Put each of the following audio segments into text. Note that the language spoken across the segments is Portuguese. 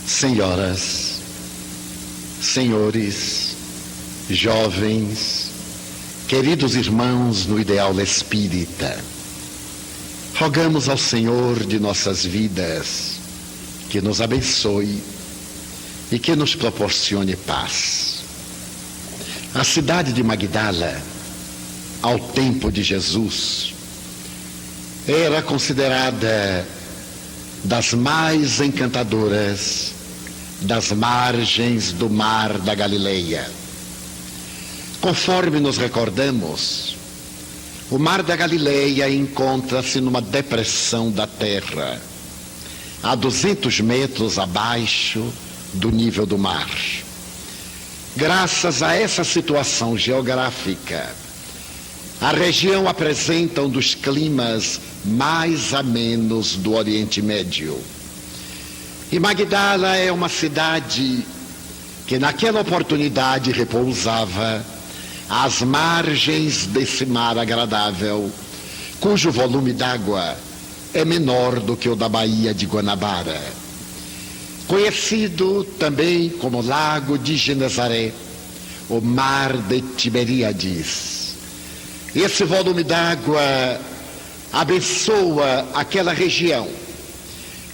Senhoras, senhores, jovens, queridos irmãos no ideal espírita, rogamos ao Senhor de nossas vidas que nos abençoe e que nos proporcione paz. A cidade de Magdala, ao tempo de Jesus, era considerada das mais encantadoras das margens do mar da Galileia. Conforme nos recordamos, o mar da Galileia encontra-se numa depressão da terra, a 200 metros abaixo do nível do mar. Graças a essa situação geográfica, a região apresenta um dos climas mais amenos do Oriente Médio. E Magdala é uma cidade que naquela oportunidade repousava às margens desse mar agradável, cujo volume d'água é menor do que o da Baía de Guanabara. Conhecido também como Lago de Genezaré, o Mar de Tiberíades. Esse volume d'água abençoa aquela região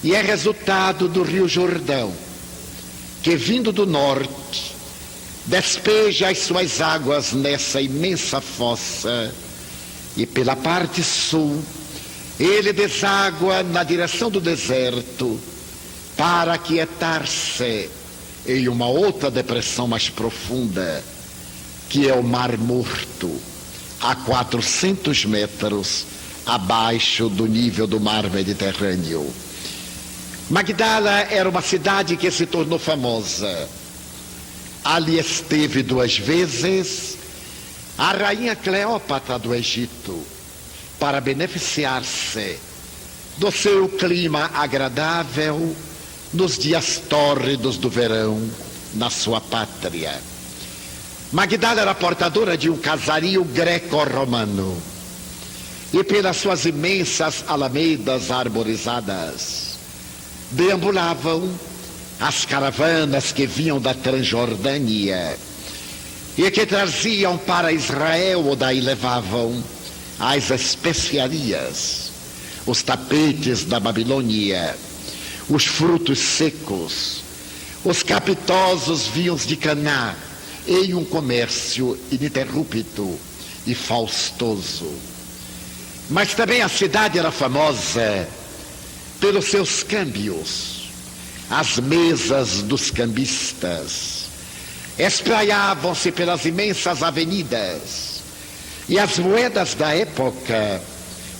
e é resultado do Rio Jordão, que vindo do norte, despeja as suas águas nessa imensa fossa e pela parte sul, ele deságua na direção do deserto para aquietar-se em uma outra depressão mais profunda, que é o Mar Morto, a 400 metros abaixo do nível do mar Mediterrâneo. Magdala era uma cidade que se tornou famosa. Ali esteve 2 vezes a rainha Cleópatra do Egito, para beneficiar-se do seu clima agradável nos dias tórridos do verão na sua pátria. Magdala era portadora de um casario greco-romano e pelas suas imensas alamedas arborizadas deambulavam as caravanas que vinham da Transjordânia e que traziam para Israel ou daí levavam as especiarias, os tapetes da Babilônia, os frutos secos, os capitosos vinhos de Caná, em um comércio ininterrupto e faustoso. Mas também a cidade era famosa pelos seus câmbios. As mesas dos cambistas espraiavam-se pelas imensas avenidas, e as moedas da época,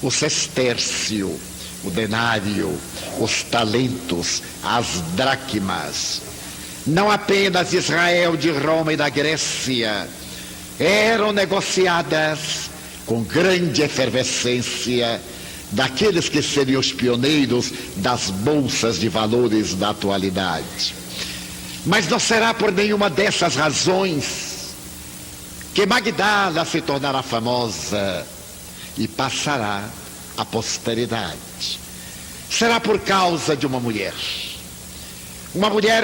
o sestércio, o denário, os talentos, as dracmas, não apenas de Israel, de Roma e da Grécia, eram negociadas com grande efervescência daqueles que seriam os pioneiros das bolsas de valores da atualidade. Mas não será por nenhuma dessas razões que Magdala se tornará famosa e passará à posteridade. Será por causa de uma mulher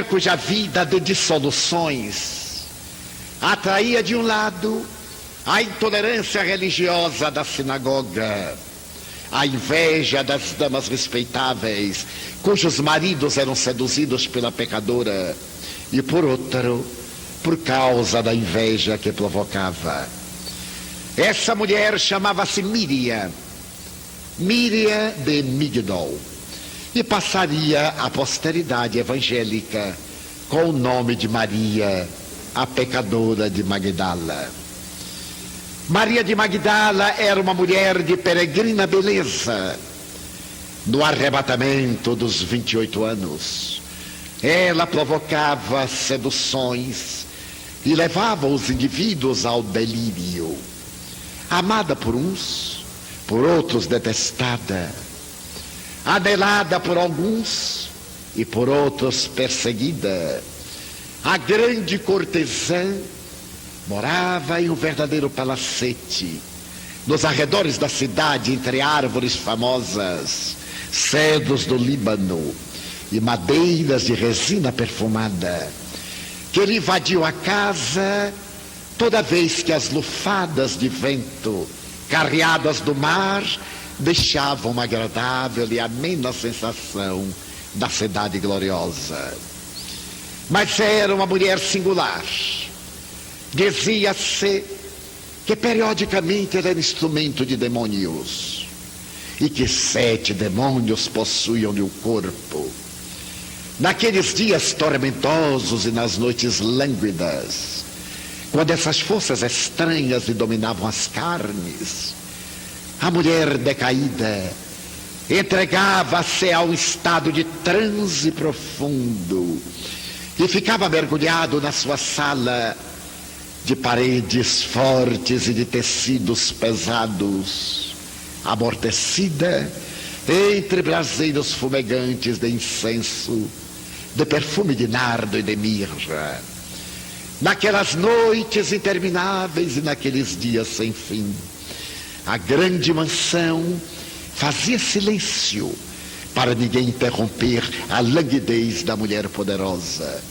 cuja vida de dissoluções atraía de um lado a intolerância religiosa da sinagoga, a inveja das damas respeitáveis, cujos maridos eram seduzidos pela pecadora, e por outro, por causa da inveja que provocava. Essa mulher chamava-se Míria de Migdol, e passaria à posteridade evangélica com o nome de Maria, a pecadora de Magdala. Maria de Magdala era uma mulher de peregrina beleza. No arrebatamento dos 28 anos, ela provocava seduções e levava os indivíduos ao delírio. Amada por uns, por outros detestada, anelada por alguns e por outros perseguida, a grande cortesã morava em um verdadeiro palacete, nos arredores da cidade, entre árvores famosas, cedros do Líbano, e madeiras de resina perfumada, que ele invadiu a casa toda vez que as lufadas de vento, carreadas do mar, deixavam uma agradável e amena sensação da cidade gloriosa. Mas era uma mulher singular. Dizia-se que periodicamente era instrumento de demônios e que 7 demônios possuíam-lhe o corpo. Naqueles dias tormentosos e nas noites lânguidas, quando essas forças estranhas lhe dominavam as carnes, a mulher decaída entregava-se a um estado de transe profundo e ficava mergulhado na sua sala de paredes fortes e de tecidos pesados, amortecida entre braseiros fumegantes de incenso, de perfume de nardo e de mirra. Naquelas noites intermináveis e naqueles dias sem fim, a grande mansão fazia silêncio para ninguém interromper a languidez da mulher poderosa.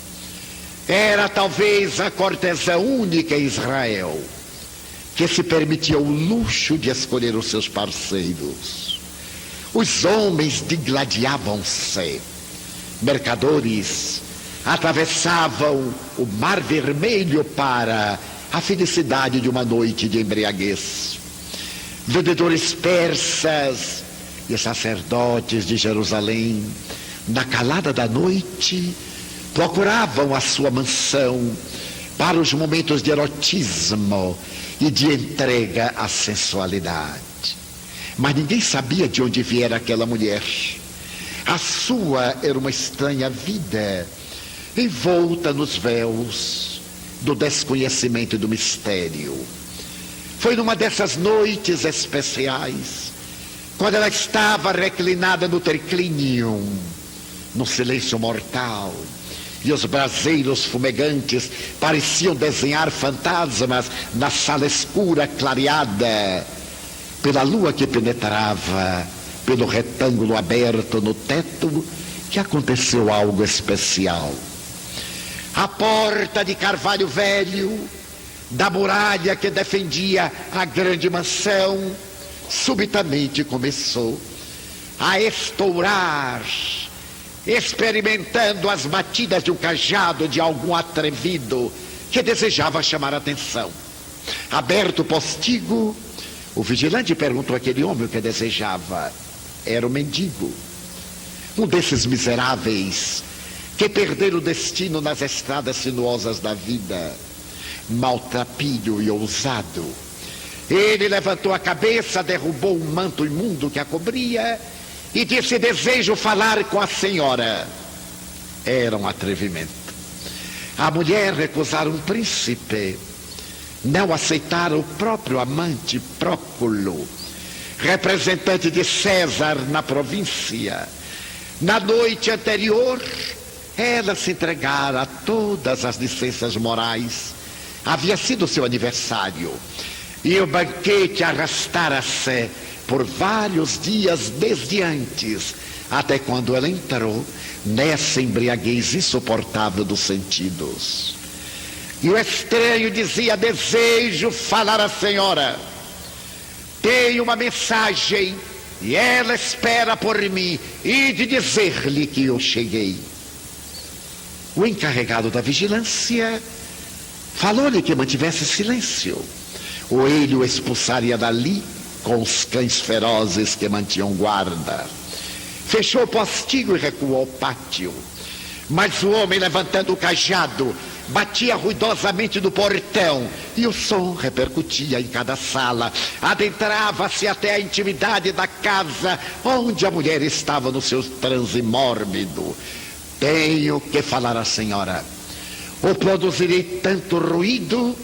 Era talvez a cortesã única em Israel que se permitia o luxo de escolher os seus parceiros. Os homens digladiavam-se. Mercadores atravessavam o Mar Vermelho para a felicidade de uma noite de embriaguez. Vendedores persas e sacerdotes de Jerusalém, na calada da noite, procuravam a sua mansão para os momentos de erotismo e de entrega à sensualidade. Mas ninguém sabia de onde viera aquela mulher. A sua era uma estranha vida, envolta nos véus do desconhecimento e do mistério. Foi numa dessas noites especiais, quando ela estava reclinada no triclínio, no silêncio mortal, e os braseiros fumegantes pareciam desenhar fantasmas na sala escura clareada pela lua que penetrava pelo retângulo aberto no teto, que aconteceu algo especial. A porta de carvalho velho da muralha que defendia a grande mansão subitamente começou a estourar, experimentando as batidas de um cajado de algum atrevido que desejava chamar a atenção. Aberto o postigo, o vigilante perguntou àquele homem o que desejava. Era o mendigo, um desses miseráveis que perderam o destino nas estradas sinuosas da vida, maltrapilho e ousado. Ele levantou a cabeça, derrubou um manto imundo que a cobria e disse: desejo falar com a senhora. Era um atrevimento. A mulher recusara um príncipe, não aceitara o próprio amante Próculo, representante de César na província. Na noite anterior, ela se entregara a todas as licenças morais. Havia sido seu aniversário e o banquete arrastara-se por vários dias desde antes, até quando ela entrou nessa embriaguez insuportável dos sentidos. E o estranho dizia: desejo falar à senhora, tenho uma mensagem e ela espera por mim, e de dizer-lhe que eu cheguei. O encarregado da vigilância falou-lhe que mantivesse silêncio, ou ele o expulsaria dali com os cães ferozes que mantinham guarda. Fechou o postigo e recuou ao pátio. Mas o homem, levantando o cajado, batia ruidosamente no portão, e o som repercutia em cada sala. Adentrava-se até a intimidade da casa onde a mulher estava no seu transe mórbido. Tenho que falar à senhora, ou produzirei tanto ruído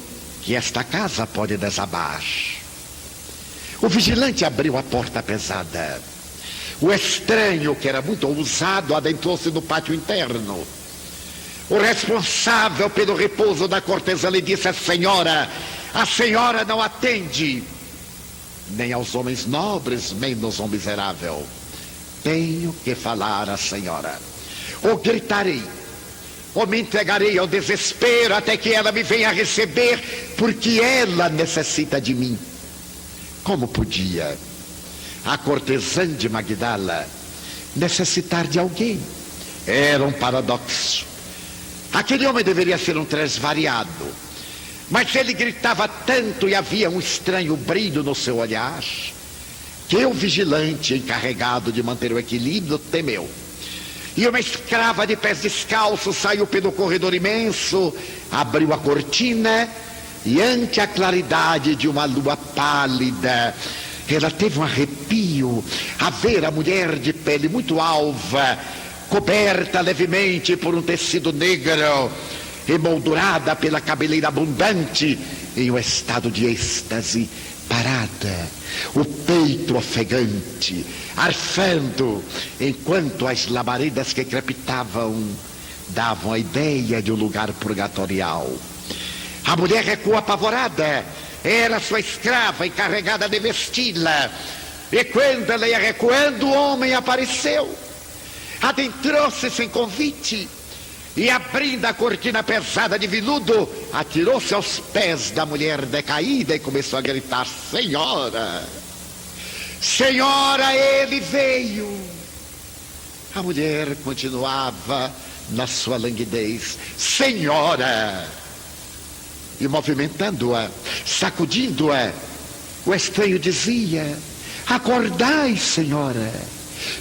que esta casa pode desabar. O vigilante abriu a porta pesada. O estranho, que era muito ousado, adentrou-se no pátio interno. O responsável pelo repouso da cortesã lhe disse: a senhora não atende nem aos homens nobres, menos ao miserável. Tenho que falar à senhora. ou gritarei, ou me entregarei ao desespero até que ela me venha receber, porque ela necessita de mim. Como podia a cortesã de Magdala necessitar de alguém? Era um paradoxo. Aquele homem deveria ser um transvariado, mas ele gritava tanto e havia um estranho brilho no seu olhar, que o vigilante encarregado de manter o equilíbrio temeu. E uma escrava de pés descalços saiu pelo corredor imenso, abriu a cortina e ante a claridade de uma lua pálida, ela teve um arrepio a ver a mulher de pele muito alva, coberta levemente por um tecido negro, emoldurada pela cabeleira abundante, em um estado de êxtase, parada, o peito ofegante, arfando, enquanto as labaredas que crepitavam davam a ideia de um lugar purgatorial. A mulher recuou apavorada, era sua escrava encarregada de vesti-la, e quando ela ia recuando, o homem apareceu, adentrou-se sem convite, e abrindo a cortina pesada de veludo, atirou-se aos pés da mulher decaída e começou a gritar: Senhora, Senhora, ele veio. A mulher continuava na sua languidez: Senhora. E movimentando-a, sacudindo-a, o estranho dizia: acordai, Senhora,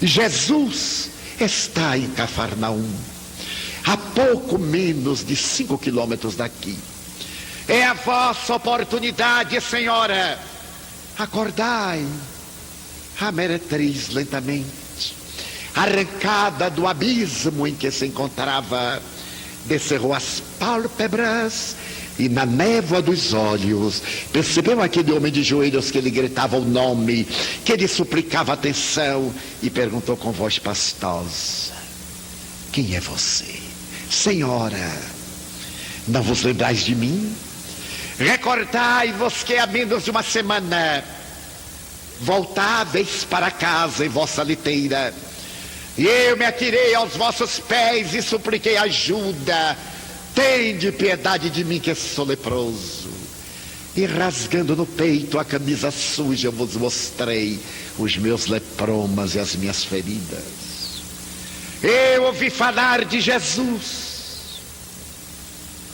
Jesus está em Cafarnaum, a pouco menos de 5 quilômetros daqui. É a vossa oportunidade, Senhora. Acordai. A meretriz lentamente, arrancada do abismo em que se encontrava, descerrou as pálpebras e na névoa dos olhos percebeu aquele homem de joelhos que lhe gritava o nome, que lhe suplicava atenção, e perguntou com voz pastosa: quem é você? Senhora, não vos lembrais de mim? Recordai-vos que há menos de uma semana voltáveis para casa em vossa liteira, e eu me atirei aos vossos pés e supliquei ajuda. Tende piedade de mim que sou leproso. E rasgando no peito a camisa suja, eu vos mostrei os meus lepromas e as minhas feridas. Eu ouvi falar de Jesus,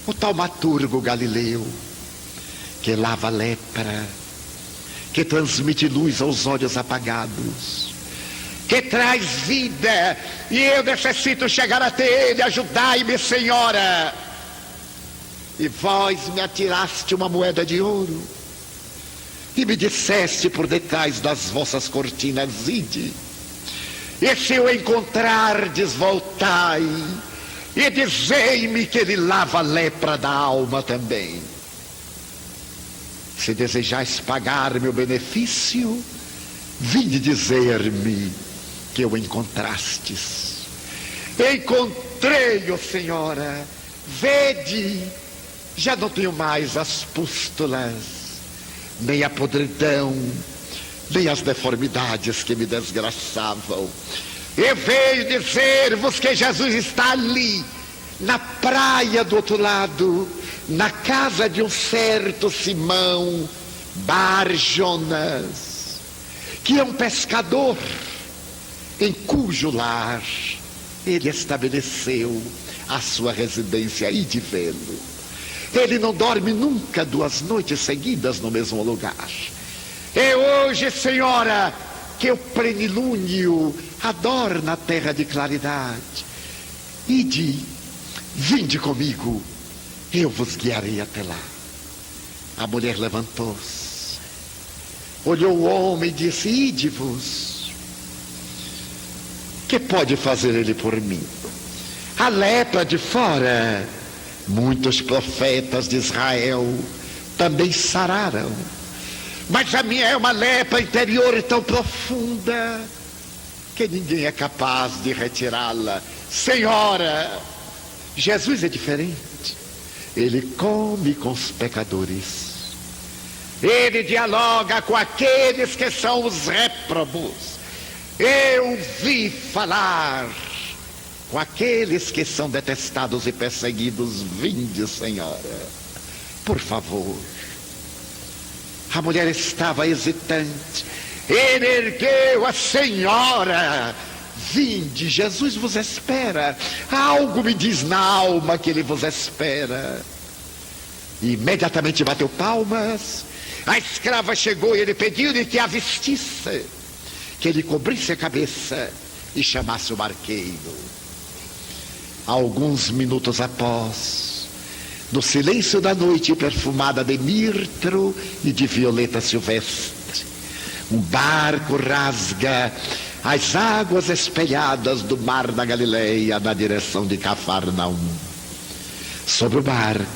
o taumaturgo galileu, que lava a lepra, que transmite luz aos olhos apagados, que traz vida, e eu necessito chegar até ele. Ajudai-me, Senhora. E vós me atiraste uma moeda de ouro e me disseste por detrás das vossas cortinas: ide, e se o encontrardes, voltai e dizei-me que ele lava a lepra da alma também. Se desejais pagar meu benefício, vinde dizer-me que o encontrastes. Encontrei-o, Senhora. Vede, já não tenho mais as pústulas, nem a podridão, nem as deformidades que me desgraçavam. Eu venho dizer-vos que Jesus está ali, na praia do outro lado, na casa de um certo Simão Bar Jonas, que é um pescador, em cujo lar ele estabeleceu a sua residência. E de vê-lo, ele não dorme nunca 2 noites seguidas no mesmo lugar. É hoje, Senhora, que o plenilúnio adorna a terra de claridade. Ide, vinde comigo, eu vos guiarei até lá. A mulher levantou-se, olhou o homem e disse: ide-vos. Que pode fazer ele por mim? A lepra de fora, muitos profetas de Israel também sararam, mas a minha é uma lepra interior tão profunda que ninguém é capaz de retirá-la. Senhora, Jesus é diferente. Ele come com os pecadores, ele dialoga com aqueles que são os réprobos. Eu vi falar com aqueles que são detestados e perseguidos. Vinde, Senhora, por favor. A mulher estava hesitante. Ele ergueu a Senhora. Vinde, Jesus vos espera. Algo me diz na alma que ele vos espera. E imediatamente bateu palmas. A escrava chegou e ele pediu-lhe que a vestisse, que ele cobrisse a cabeça e chamasse o barqueiro. Alguns minutos após, no silêncio da noite perfumada de mirto e de violeta silvestre, um barco rasga as águas espelhadas do mar da Galileia na direção de Cafarnaum. Sobre o barco,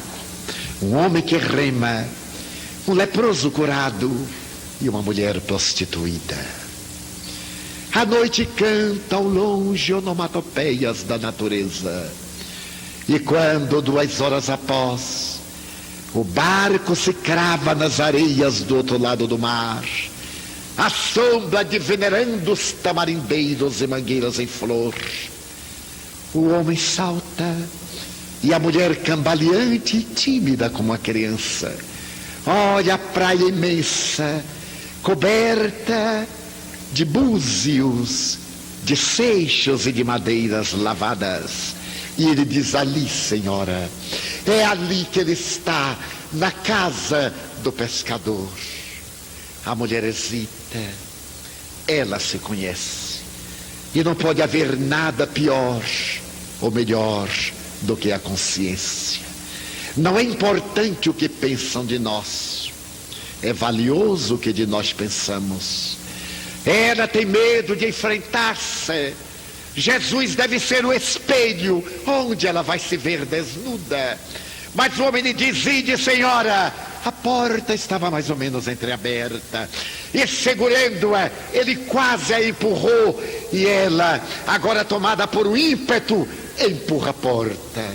um homem que rema, um leproso curado e uma mulher prostituída. A noite canta ao longe onomatopeias da natureza. E quando 2 horas após, o barco se crava nas areias do outro lado do mar, à sombra de venerandos tamarindeiros e mangueiras em flor, o homem salta e a mulher, cambaleante e tímida como a criança, olha a praia imensa, coberta de búzios, de seixos e de madeiras lavadas. E ele diz: ali, Senhora, é ali que ele está, na casa do pescador. A mulher hesita. Ela se conhece. E não pode haver nada pior ou melhor do que a consciência. Não é importante o que pensam de nós, é valioso o que de nós pensamos. Ela tem medo de enfrentar-se. Jesus deve ser o espelho onde ela vai se ver desnuda. Mas o homem lhe diz: ide, Senhora. A porta estava mais ou menos entreaberta, e segurando-a, ele quase a empurrou, e ela, agora tomada por um ímpeto, empurra a porta.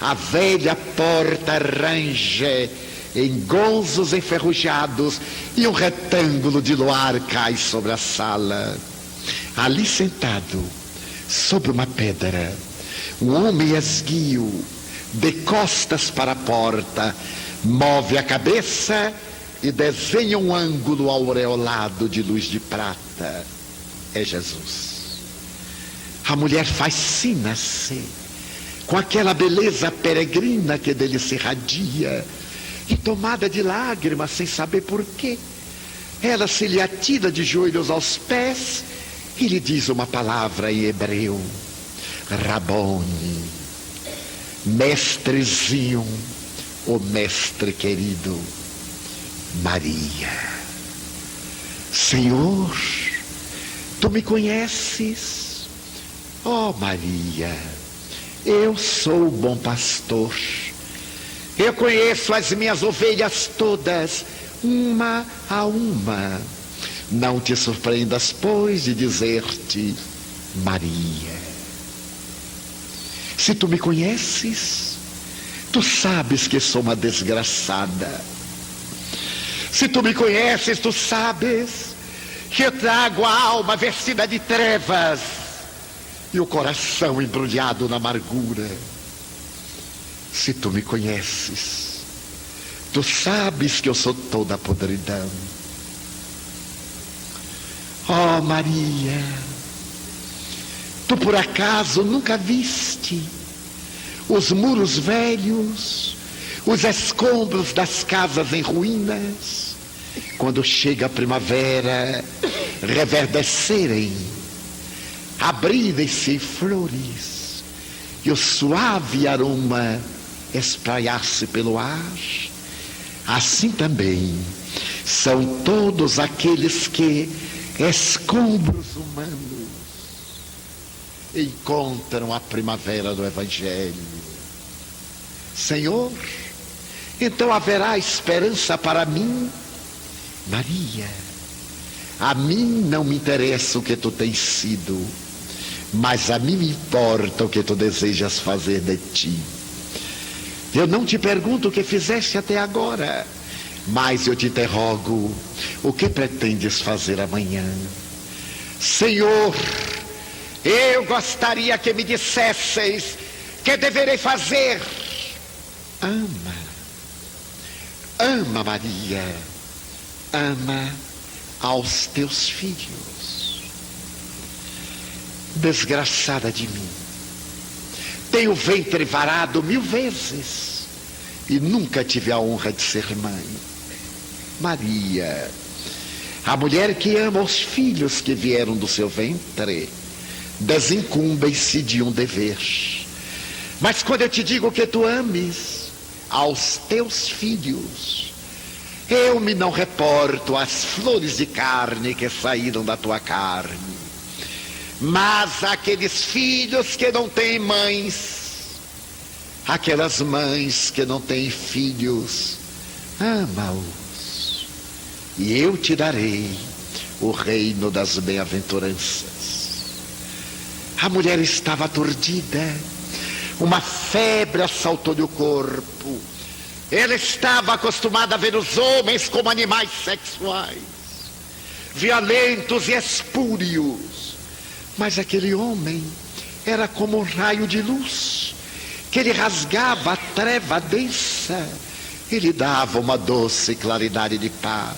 A velha porta range em gonzos enferrujados, e um retângulo de luar cai sobre a sala. Ali sentado, sobre uma pedra, um homem esguio, de costas para a porta, move a cabeça e desenha um ângulo aureolado de luz de prata. É Jesus. A mulher fascina-se com aquela beleza peregrina que dele se irradia, e tomada de lágrimas sem saber porquê, ela se lhe atira de joelhos aos pés e lhe diz uma palavra em hebreu: Rabone, mestrezinho, o mestre querido. Maria. Senhor, tu me conheces? Oh, Maria, eu sou o bom pastor. Eu conheço as minhas ovelhas todas, uma a uma. Não te surpreendas, pois, de dizer-te Maria. Se tu me conheces, tu sabes que sou uma desgraçada. Se tu me conheces, tu sabes que eu trago a alma vestida de trevas e o coração embrulhado na amargura. Se tu me conheces, tu sabes que eu sou toda podridão. Oh, Maria, tu por acaso nunca viste os muros velhos, os escombros das casas em ruínas, quando chega a primavera, reverdecerem, abrirem-se em flores e o suave aroma espraiar-se pelo ar? Assim também são todos aqueles que, escombros humanos, encontram a primavera do Evangelho. Senhor, então haverá esperança para mim? Maria, a mim não me interessa o que tu tens sido, mas a mim me importa o que tu desejas fazer de ti. Eu não te pergunto o que fizeste até agora, mas eu te interrogo: o que pretendes fazer amanhã? Senhor, Eu gostaria que me dissesseis que deverei fazer. Ama, Maria, ama aos teus filhos. Desgraçada de mim, tenho o ventre varado 1000 vezes e nunca tive a honra de ser mãe. Maria, a mulher que ama os filhos que vieram do seu ventre, desincumbem-se de um dever. Mas quando eu te digo que tu ames aos teus filhos, eu me não reporto às flores de carne que saíram da tua carne, mas aqueles filhos que não têm mães, aquelas mães que não têm filhos, ama-os, e eu te darei o reino das bem-aventuranças. A mulher estava aturdida, uma febre assaltou-lhe o corpo. Ela estava acostumada a ver os homens como animais sexuais, violentos e espúrios. Mas aquele homem era como um raio de luz, que lhe rasgava a treva densa e lhe dava uma doce claridade de paz.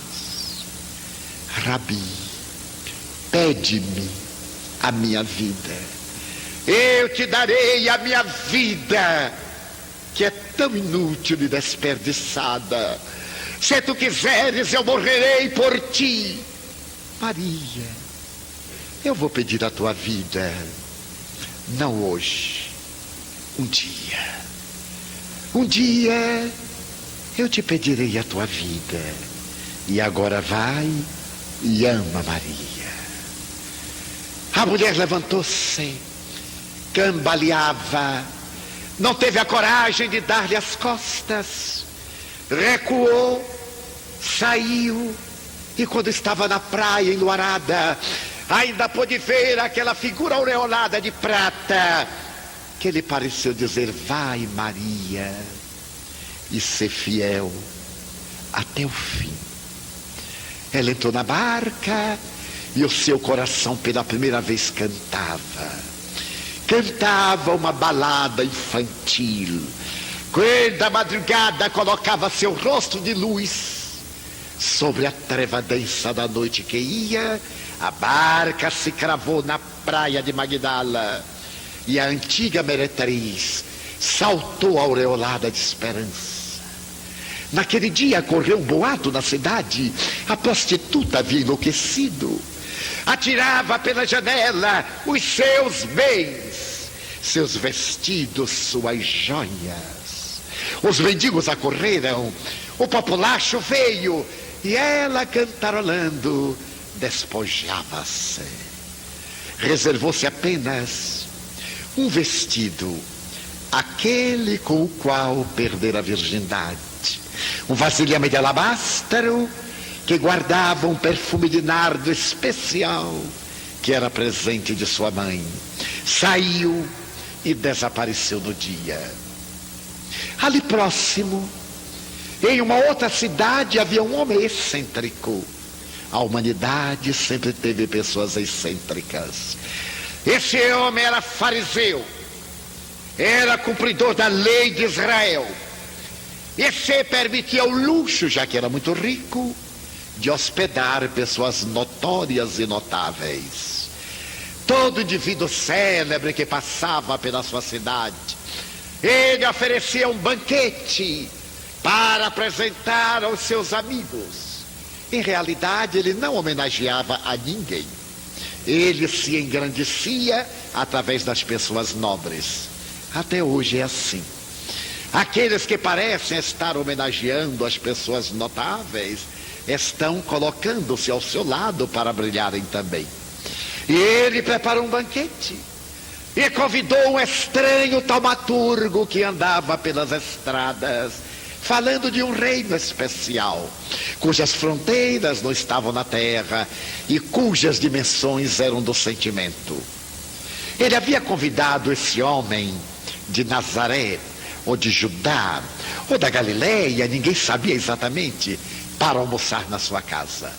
Rabi, pede-me a minha vida. Eu te darei a minha vida, que é tão inútil e desperdiçada. Se tu quiseres, eu morrerei por ti. Maria, eu vou pedir a tua vida, não hoje, um dia. Um dia eu te pedirei a tua vida. E agora vai e ama Maria. A mulher levantou-se, cambaleava, não teve a coragem de dar-lhe as costas, recuou, saiu, e quando estava na praia enluarada, ainda pôde ver aquela figura aureolada de prata, que lhe pareceu dizer: vai Maria, e ser fiel até o fim. Ela entrou na barca e o seu coração pela primeira vez cantava uma balada infantil. Quando a madrugada colocava seu rosto de luz sobre a treva densa da noite que ia, a barca se cravou na praia de Magdala e a antiga meretriz saltou aureolada de esperança. Naquele dia correu um boato na cidade: a prostituta havia enlouquecido, atirava pela janela os seus bens, seus vestidos, suas joias. Os mendigos acorreram, o populacho veio, e ela, cantarolando, despojava-se. Reservou-se apenas um vestido, aquele com o qual perdera a virgindade, um vasilhame de alabastro que guardava um perfume de nardo especial, que era presente de sua mãe. Saiu e desapareceu no dia. Ali próximo, em uma outra cidade, havia um homem excêntrico. A humanidade sempre teve pessoas excêntricas. Esse homem era fariseu, era cumpridor da lei de Israel, e se permitia o luxo, já que era muito rico, de hospedar pessoas notórias e notáveis. Todo indivíduo célebre que passava pela sua cidade, ele oferecia um banquete para apresentar aos seus amigos. Em realidade, ele não homenageava a ninguém. Ele se engrandecia através das pessoas nobres. Até hoje é assim. Aqueles que parecem estar homenageando as pessoas notáveis estão colocando-se ao seu lado para brilharem também. E ele preparou um banquete e convidou um estranho taumaturgo que andava pelas estradas, falando de um reino especial, cujas fronteiras não estavam na terra e cujas dimensões eram do sentimento. Ele havia convidado esse homem de Nazaré, ou de Judá, ou da Galileia, ninguém sabia exatamente, para almoçar na sua casa.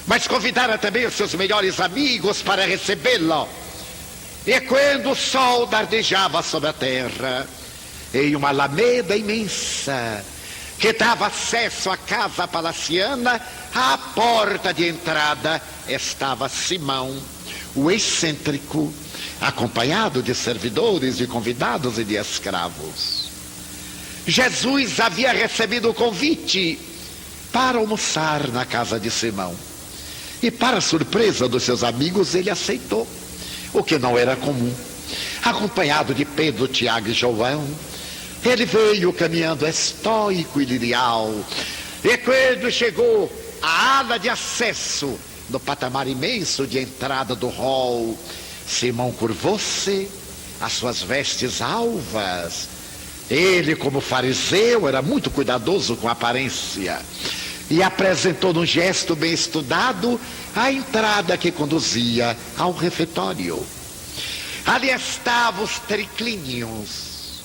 Mas convidara também os seus melhores amigos para recebê-lo. E quando o sol dardejava sobre a terra, em uma alameda imensa, que dava acesso à casa palaciana, à porta de entrada estava Simão, o excêntrico, acompanhado de servidores, de convidados e de escravos. Jesus havia recebido o convite para almoçar na casa de Simão. E para surpresa dos seus amigos, ele aceitou, o que não era comum. Acompanhado de Pedro, Tiago e João, ele veio caminhando estoico e lirial. E quando chegou à ala de acesso, no patamar imenso de entrada do hall, Simão curvou-se, as suas vestes alvas. Ele, como fariseu, era muito cuidadoso com a aparência e apresentou num gesto bem estudado a entrada que conduzia ao refeitório. Ali estavam os triclínios,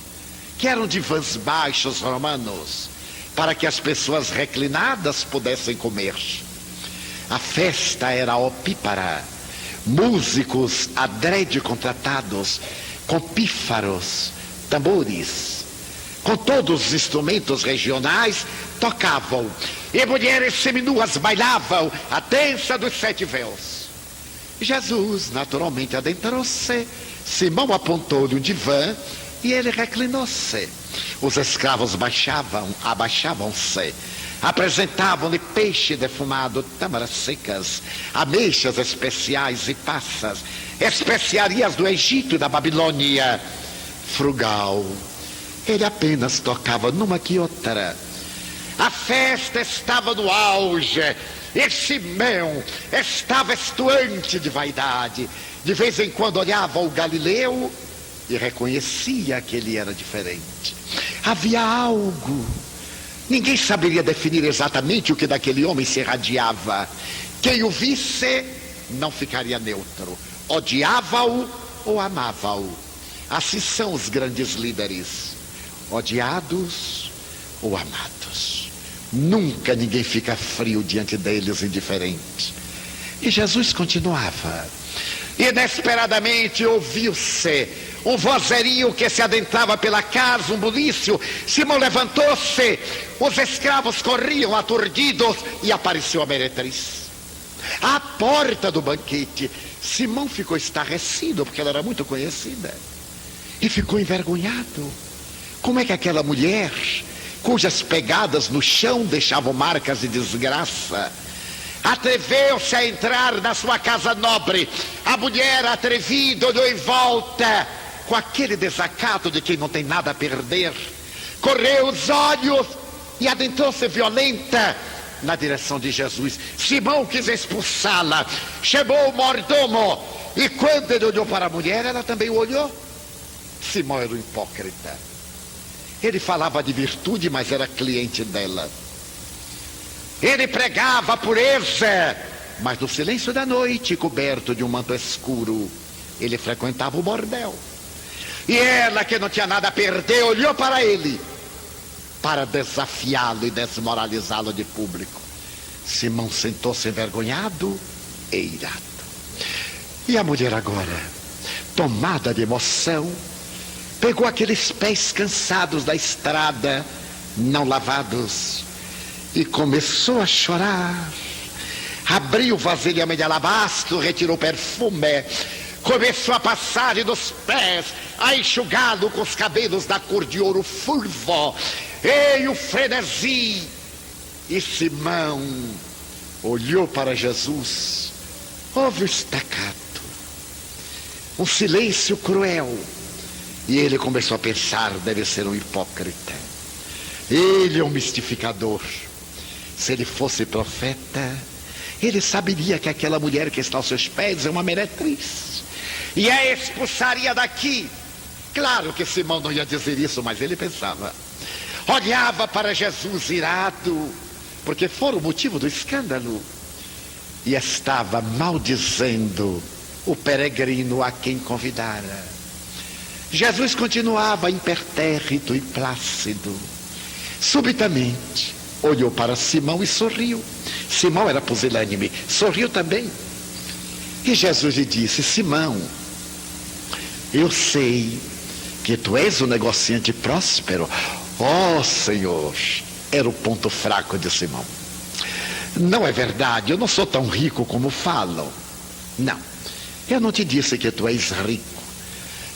que eram divãs baixos romanos, para que as pessoas reclinadas pudessem comer. A festa era opípara, músicos adrede contratados, com pífaros, tambores, com todos os instrumentos regionais, tocavam, e mulheres seminuas bailavam a dança dos 7 véus. Jesus naturalmente adentrou-se, Simão apontou-lhe um divã e ele reclinou-se. Os escravos abaixavam-se, apresentavam-lhe peixe defumado, tâmaras secas, ameixas especiais e passas, especiarias do Egito e da Babilônia. Frugal, ele apenas tocava numa que outra. A festa estava no auge e Simão estava estuante de vaidade. De vez em quando olhava o Galileu e reconhecia que ele era diferente. Havia algo, ninguém saberia definir exatamente o que daquele homem se irradiava. Quem o visse não ficaria neutro, odiava-o ou amava-o. Assim são os grandes líderes, odiados ou amados. Nunca ninguém fica frio diante deles, indiferente. E Jesus continuava. Inesperadamente ouviu-se um vozerio que se adentrava pela casa, um bulício. Simão levantou-se, os escravos corriam aturdidos e apareceu a meretriz. À porta do banquete, Simão ficou estarrecido, porque ela era muito conhecida, e ficou envergonhado. Como é que aquela mulher, cujas pegadas no chão deixavam marcas de desgraça, atreveu-se a entrar na sua casa nobre? A mulher atrevida olhou em volta com aquele desacato de quem não tem nada a perder, correu os olhos e adentrou-se violenta na direção de Jesus. Simão quis expulsá-la, chamou o mordomo, e quando ele olhou para a mulher, ela também o olhou. Simão era um hipócrita. Ele falava de virtude, mas era cliente dela. Ele pregava a pureza, mas no silêncio da noite, coberto de um manto escuro, ele frequentava o bordel. E ela, que não tinha nada a perder, olhou para ele para desafiá-lo e desmoralizá-lo de público. Simão sentou-se envergonhado e irado. E a mulher agora, tomada de emoção, pegou aqueles pés cansados da estrada, não lavados, e começou a chorar. Abriu o vasilhame de alabastro, retirou o perfume, começou a passar-lhe dos pés, a enxugá-lo com os cabelos da cor de ouro fulvo. E o frenesi. E Simão olhou para Jesus, houve o estacato, um silêncio cruel, e ele começou a pensar: deve ser um hipócrita, ele é um mistificador. Se ele fosse profeta, ele saberia que aquela mulher que está aos seus pés é uma meretriz, e a expulsaria daqui. Claro que Simão não ia dizer isso, mas ele pensava. Olhava para Jesus irado, porque fora o motivo do escândalo, e estava maldizendo o peregrino a quem convidara. Jesus continuava impertérrito e plácido. Subitamente olhou para Simão e sorriu. Simão era pusilânime, sorriu também. E Jesus lhe disse: Simão, Eu sei que tu és um negociante próspero. Oh, Senhor, era o ponto fraco de Simão. Não é verdade, eu não sou tão rico como falam. Não, eu não te disse que tu és rico.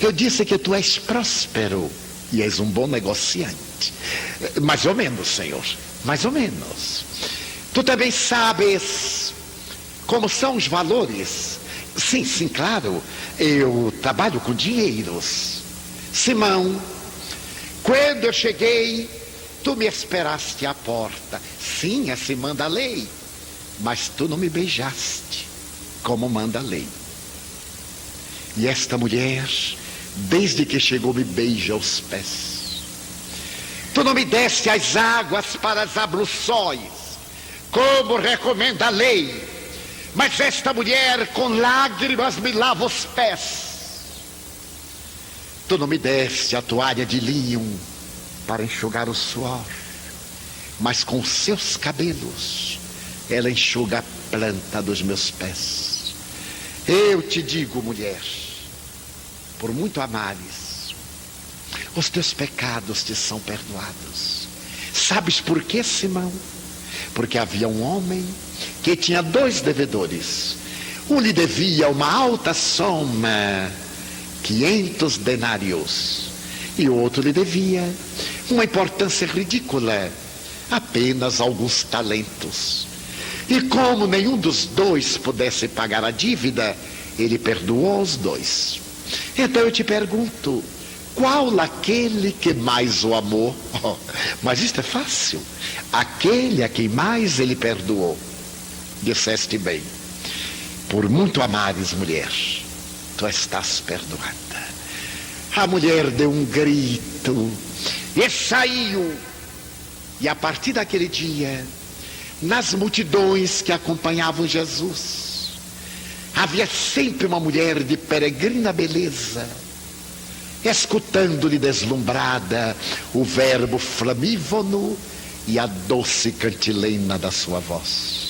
Eu disse que tu és próspero e és um bom negociante. Mais ou menos, Senhor, mais ou menos. Tu também sabes como são os valores. Sim, sim, claro, eu trabalho com dinheiros. Simão, quando eu cheguei, tu me esperaste à porta. Sim, assim manda a lei. Mas tu não me beijaste, como manda a lei. E esta mulher, desde que chegou, me beija os pés. Tu não me deste as águas para as abluções, como recomenda a lei. Mas esta mulher, com lágrimas, me lava os pés. Tu não me deste a toalha de linho para enxugar o suor, mas com seus cabelos ela enxuga a planta dos meus pés. Eu te digo, mulher, por muito amares, os teus pecados te são perdoados. Sabes por quê, Simão? Porque havia um homem que tinha 2 devedores. Um lhe devia uma alta soma, 500 denários, e o outro lhe devia uma importância ridícula, apenas alguns talentos. E como nenhum dos 2 pudesse pagar a dívida, ele perdoou os 2. Então eu te pergunto, qual aquele que mais o amou? Oh, mas isto é fácil. Aquele a quem mais ele perdoou. Disseste bem. Por muito amares, mulher, tu estás perdoada. A mulher deu um grito e saiu. E a partir daquele dia, nas multidões que acompanhavam Jesus, havia sempre uma mulher de peregrina beleza, escutando-lhe deslumbrada o verbo flamívono e a doce cantilena da sua voz.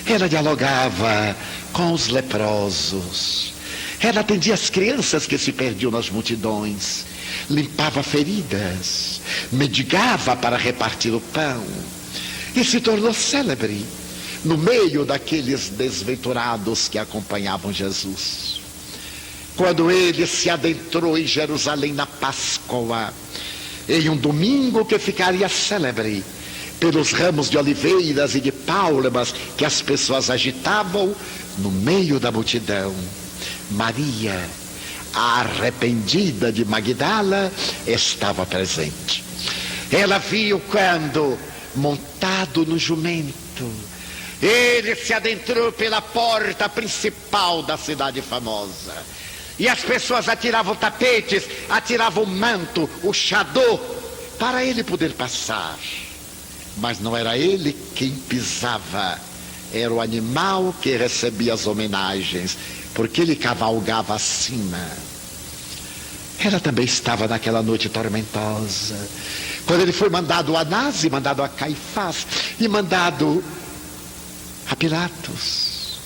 Ela dialogava com os leprosos, ela atendia as crianças que se perdiam nas multidões, limpava feridas, mendigava para repartir o pão, e se tornou célebre no meio daqueles desventurados que acompanhavam Jesus. Quando ele se adentrou em Jerusalém na Páscoa, em um domingo que ficaria célebre pelos ramos de oliveiras e de palmas que as pessoas agitavam, no meio da multidão, Maria, a arrependida de Magdala, estava presente. Ela viu quando, montado no jumento, ele se adentrou pela porta principal da cidade famosa. E as pessoas atiravam tapetes, atiravam o manto, o chador, para ele poder passar. Mas não era ele quem pisava, era o animal que recebia as homenagens, porque ele cavalgava acima. Ela também estava naquela noite tormentosa, quando ele foi mandado a Anás, e mandado a Caifás, e mandado a Pilatos.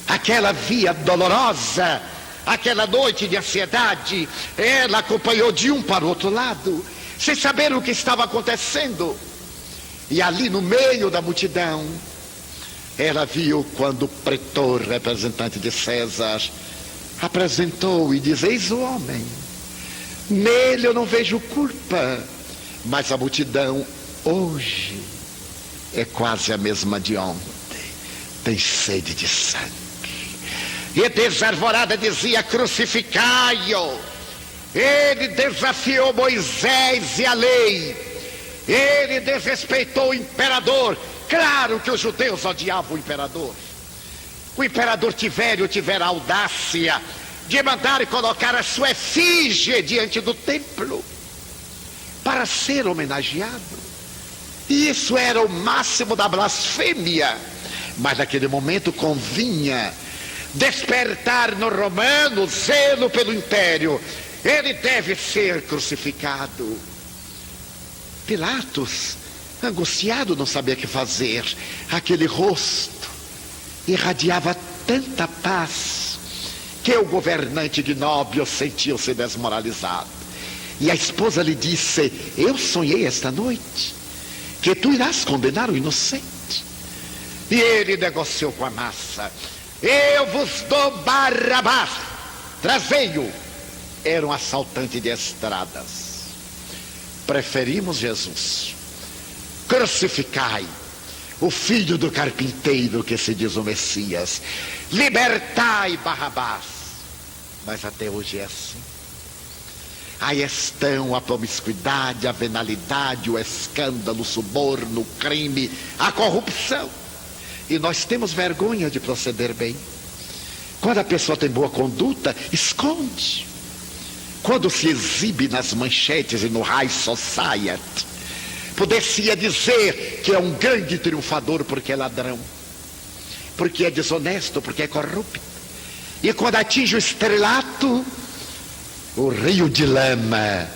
Aquela via dolorosa, aquela noite de ansiedade, ela acompanhou de um para o outro lado, sem saber o que estava acontecendo. E ali no meio da multidão, ela viu quando o pretor, representante de César, apresentou e diz: eis o homem, nele eu não vejo culpa. Mas a multidão hoje é quase a mesma de ontem, tem sede de sangue. E desarvorada dizia: crucificai-o. Ele desafiou Moisés e a lei. Ele desrespeitou o imperador. Claro que os judeus odiavam o imperador. O imperador Tivério tivera a audácia de mandar colocar a sua efígie diante do templo para ser homenageado. E isso era o máximo da blasfêmia. Mas naquele momento convinha despertar no romano zelo pelo império. Ele deve ser crucificado. Pilatos, angustiado, não sabia o que fazer. Aquele rosto irradiava tanta paz que o governante ignóbil sentiu-se desmoralizado. E a esposa lhe disse: eu sonhei esta noite que tu irás condenar o inocente. E ele negociou com a massa: eu vos dou Barrabás, trazei-o. Era um assaltante de estradas. Preferimos Jesus. Crucificai o filho do carpinteiro, que se diz o Messias. Libertai Barrabás. Mas até hoje é assim. Aí estão a promiscuidade, a venalidade, o escândalo, o suborno, o crime, a corrupção. E nós temos vergonha de proceder bem. Quando a pessoa tem boa conduta, esconde. Quando se exibe nas manchetes e no high society, poder-se-ia dizer que é um grande triunfador porque é ladrão, porque é desonesto, porque é corrupto. E quando atinge o estrelato, o rio de lama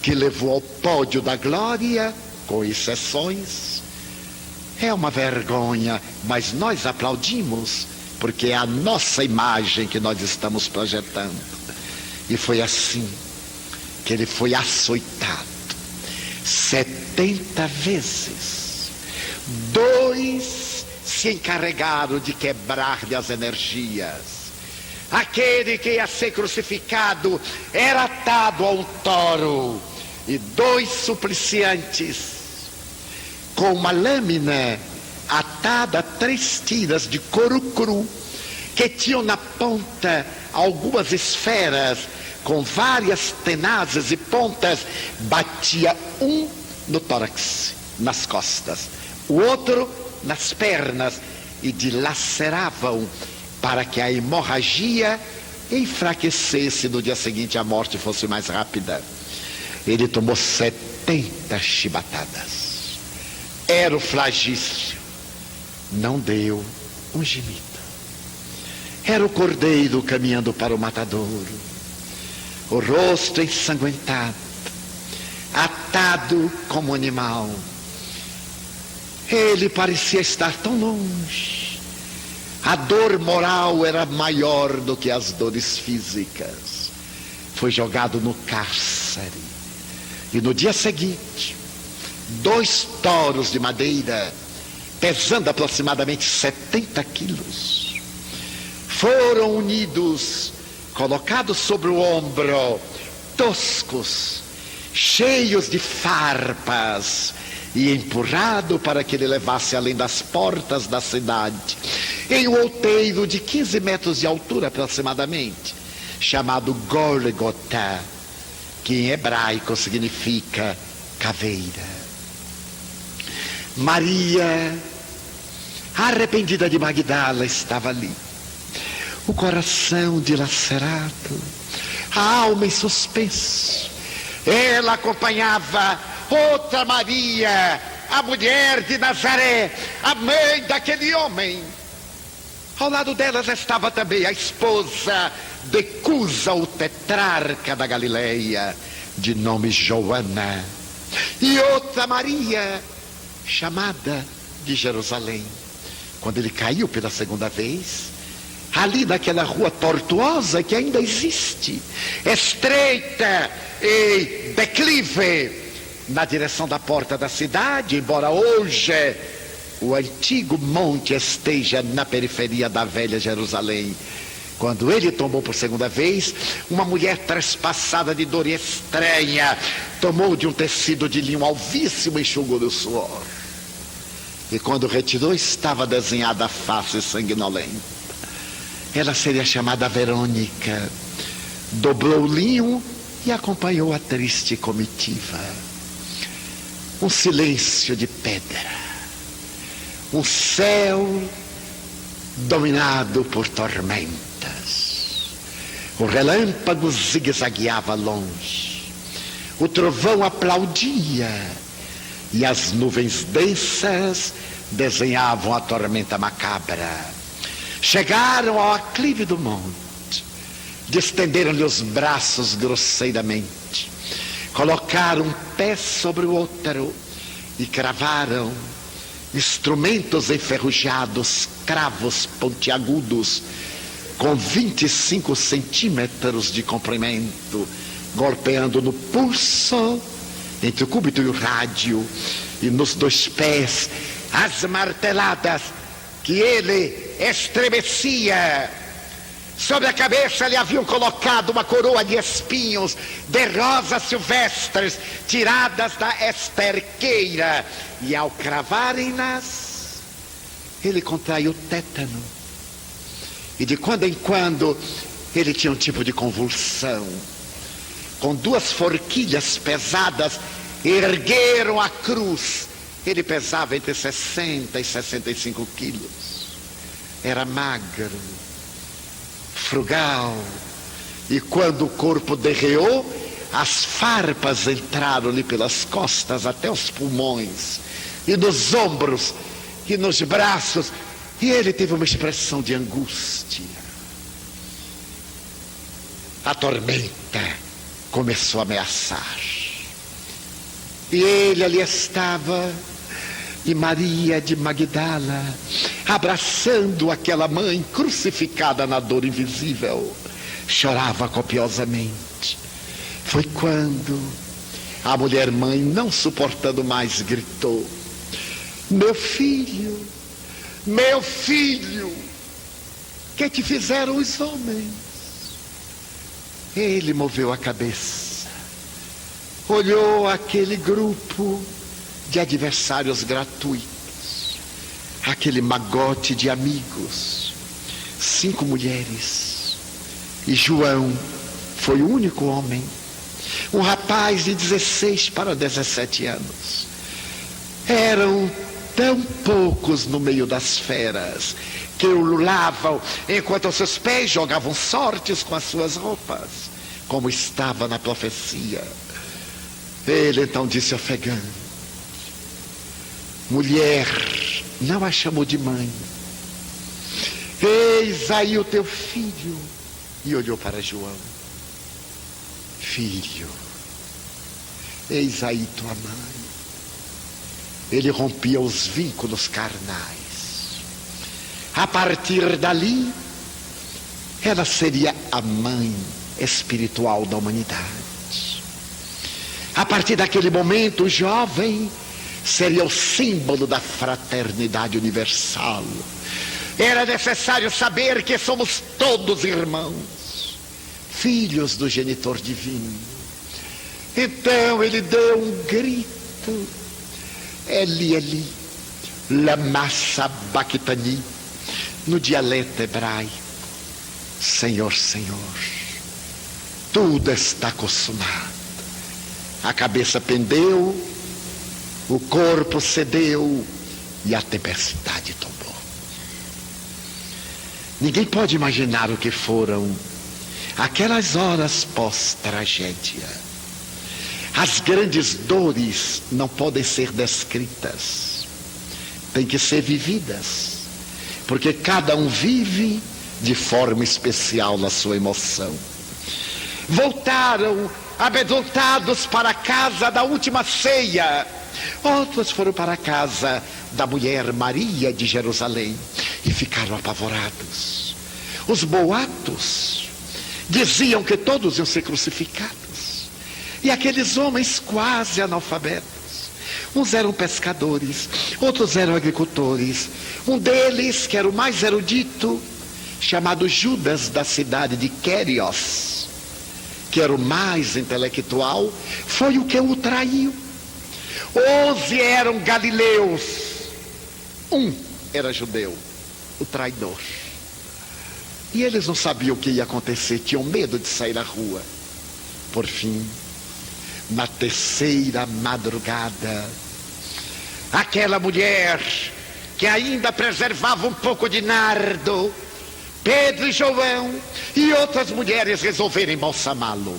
que levou ao pódio da glória, com exceções, é uma vergonha, mas nós aplaudimos, porque é a nossa imagem que nós estamos projetando. E foi assim que ele foi açoitado 70 vezes. 2 se encarregaram de quebrar-lhe as energias. Aquele que ia ser crucificado era atado a um touro, e 2 supliciantes, com uma lâmina atada a 3 tiras de couro cru, que tinham na ponta algumas esferas com várias tenazes e pontas, batia um no tórax, nas costas, o outro nas pernas, e dilaceravam para que a hemorragia enfraquecesse, no dia seguinte a morte fosse mais rápida. Ele tomou 70 chibatadas. Era o flagício. Não deu um gemido. Era o cordeiro caminhando para o matadouro, o rosto ensanguentado, atado como animal. Ele parecia estar tão longe. A dor moral era maior do que as dores físicas. Foi jogado no cárcere. E no dia seguinte, 2 touros de madeira, pesando aproximadamente 70 quilos, foram unidos, colocados sobre o ombro, toscos, cheios de farpas, e empurrado para que ele levasse além das portas da cidade, em um outeiro de 15 metros de altura aproximadamente, chamado Gólgota, que em hebraico significa caveira. Maria, arrependida de Magdala, estava ali, o coração dilacerado, a alma em suspenso. Ela acompanhava outra Maria, a mulher de Nazaré, a mãe daquele homem. Ao lado delas estava também a esposa de Cusa, o tetrarca da Galileia, de nome Joana, e outra Maria, chamada de Jerusalém. Quando ele caiu pela segunda vez, ali naquela rua tortuosa que ainda existe, estreita e declive, na direção da porta da cidade, embora hoje o antigo monte esteja na periferia da velha Jerusalém. Quando ele tomou por segunda vez, uma mulher trespassada de dor estranha tomou de um tecido de linho alvíssimo e enxugou do suor. E quando retirou, estava desenhada a face sanguinolenta. Ela seria chamada Verônica. Dobrou o linho e acompanhou a triste comitiva. Um silêncio de pedra, um céu dominado por tormentas. O relâmpago zigue-zagueava longe, o trovão aplaudia, e as nuvens densas desenhavam a tormenta macabra. Chegaram ao aclive do monte, estenderam-lhe os braços grosseiramente, colocaram um pé sobre o outro e cravaram instrumentos enferrujados, cravos pontiagudos, com 25 centímetros de comprimento, golpeando no pulso, entre o cúbito e o rádio, e nos 2 pés, as marteladas que ele estremecia. Sobre a cabeça lhe haviam colocado uma coroa de espinhos de rosas silvestres, tiradas da esterqueira, e ao cravarem-nas, ele contraiu tétano. E de quando em quando ele tinha um tipo de convulsão. Com 2 forquilhas pesadas, ergueram a cruz. Ele pesava entre 60 e 65 quilos. Era magro, frugal. E quando o corpo derreou, as farpas entraram-lhe pelas costas até os pulmões, e nos ombros, e nos braços. E ele teve uma expressão de angústia. A tormenta começou a ameaçar. E ele ali estava, e Maria de Magdala, abraçando aquela mãe crucificada na dor invisível, chorava copiosamente. Foi quando a mulher-mãe, não suportando mais, gritou: meu filho, que te fizeram os homens? Ele moveu a cabeça, olhou aquele grupo de adversários gratuitos, aquele magote de amigos, 5 mulheres, e João foi o único homem, um rapaz de 16 para 17 anos. Eram tão poucos no meio das feras que o ululavam, enquanto os seus pés jogavam sortes com as suas roupas, como estava na profecia. Ele então disse ofegante: mulher, não a chamou de mãe, eis aí o teu filho. E olhou para João: filho, eis aí tua mãe. Ele rompia os vínculos carnais. A partir dali, ela seria a mãe espiritual da humanidade. A partir daquele momento, o jovem seria o símbolo da fraternidade universal. Era necessário saber que somos todos irmãos, filhos do genitor divino. Então ele deu um grito: Eli, Eli, lama sabachthani, no dialeto hebraico: Senhor, Senhor, tudo está consumado. A cabeça pendeu, o corpo cedeu e a tempestade tombou. Ninguém pode imaginar o que foram aquelas horas pós-tragédia. As grandes dores não podem ser descritas, têm que ser vividas, porque cada um vive de forma especial na sua emoção. Voltaram amedrontados para a casa da última ceia. Outros foram para a casa da mulher Maria de Jerusalém e ficaram apavorados. Os boatos diziam que todos iam ser crucificados. E aqueles homens quase analfabetos, uns eram pescadores, outros eram agricultores. Um deles, que era o mais erudito, chamado Judas, da cidade de Quérios, que era o mais intelectual, foi o que o traiu. 11 eram galileus, um era judeu, o traidor. E eles não sabiam o que ia acontecer, tinham medo de sair à rua. Por fim, na terceira madrugada, aquela mulher que ainda preservava um pouco de nardo, Pedro e João e outras mulheres resolveram embalsamá-lo.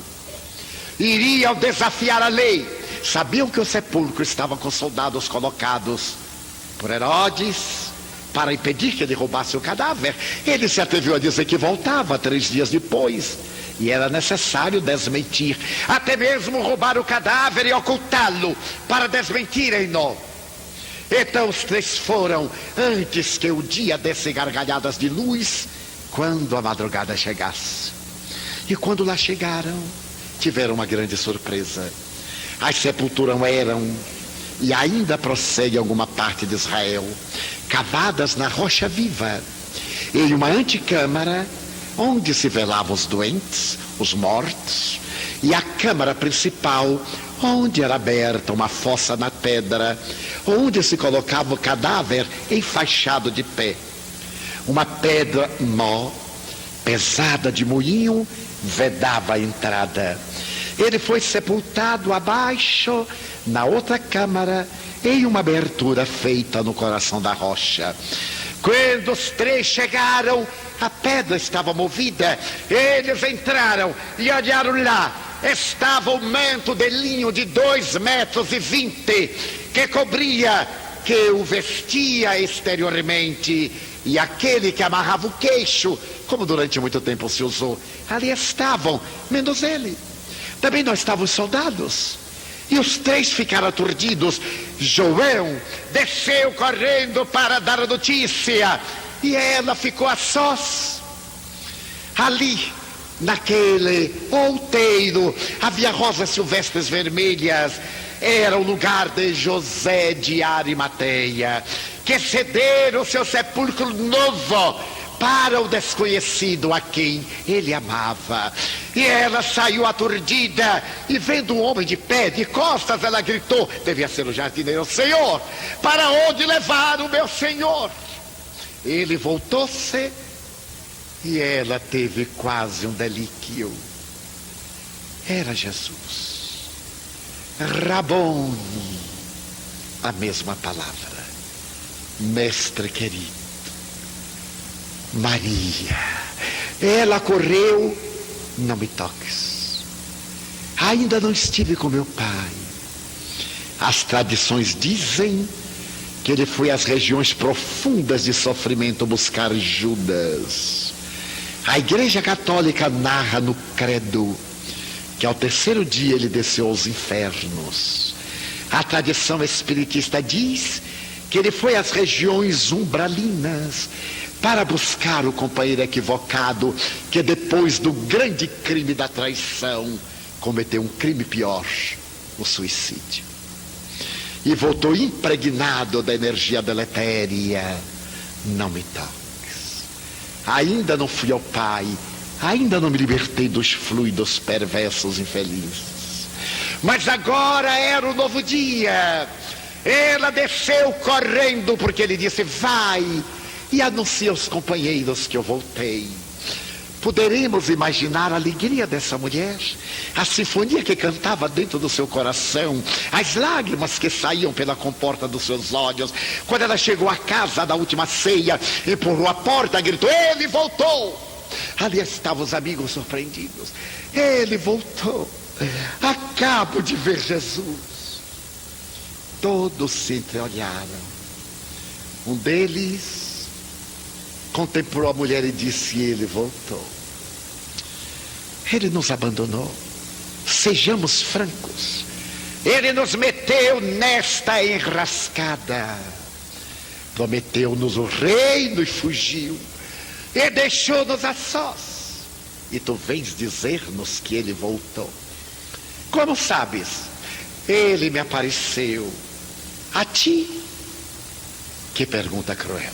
Iriam desafiar a lei. Sabiam que o sepulcro estava com soldados colocados por Herodes para impedir que ele roubasse o cadáver. Ele se atreveu a dizer que voltava 3 dias depois. E era necessário desmentir, até mesmo roubar o cadáver e ocultá-lo, para desmentirem-no. Então os 3 foram, antes que o dia desse gargalhadas de luz, quando a madrugada chegasse. E quando lá chegaram, tiveram uma grande surpresa. As sepulturas eram, e ainda prossegue alguma parte de Israel, cavadas na rocha viva, em uma antecâmara, onde se velavam os doentes, os mortos, e a câmara principal, onde era aberta uma fossa na pedra, onde se colocava o cadáver enfaixado de pé. Uma pedra mó, pesada de moinho, vedava a entrada. Ele foi sepultado abaixo, na outra câmara, em uma abertura feita no coração da rocha. Quando os três chegaram, a pedra estava movida. Eles entraram e olharam lá. Estava o manto de linho de 2,20 metros, que cobria, que o vestia exteriormente, e aquele que amarrava o queixo, como durante muito tempo se usou. Ali estavam, menos ele. Também não estavam os soldados. E os três ficaram aturdidos. João desceu correndo para dar a notícia, e ela ficou a sós. Ali, naquele outeiro, havia rosas silvestres vermelhas. Era o lugar de José de Arimateia, que cedera o seu sepulcro novo para o desconhecido a quem ele amava. E ela saiu aturdida, e vendo um homem de pé, de costas, ela gritou, devia ser o jardineiro: Senhor, para onde levar o meu senhor? Ele voltou-se, e ela teve quase um delíquio. Era Jesus. Rabone, a mesma palavra. Mestre querido. Maria. Ela correu: não me toques. Ainda não estive com meu pai. As tradições dizem que ele foi às regiões profundas de sofrimento buscar Judas. A Igreja Católica narra no credo que ao terceiro dia ele desceu aos infernos. A tradição espiritista diz que ele foi às regiões umbralinas para buscar o companheiro equivocado, que depois do grande crime da traição cometeu um crime pior, o suicídio. E voltou impregnado da energia deletéria. Não me toques. Ainda não fui ao Pai, ainda não me libertei dos fluidos perversos infelizes. Mas agora era o novo dia. Ela desceu correndo, porque ele disse: vai e anuncia aos companheiros que eu voltei. Poderemos imaginar a alegria dessa mulher, a sinfonia que cantava dentro do seu coração, as lágrimas que saíam pela comporta dos seus olhos. Quando ela chegou à casa da última ceia, empurrou a porta, gritou: ele voltou! Ali estavam os amigos surpreendidos. Ele voltou. Acabo de ver Jesus. Todos se entreolharam. Um deles contemplou a mulher e disse: ele voltou. Ele nos abandonou. Sejamos francos. Ele nos meteu nesta enrascada. Prometeu-nos o reino e fugiu. E deixou-nos a sós. E tu vens dizer-nos que ele voltou. Como sabes? Ele me apareceu. A ti? Que pergunta cruel.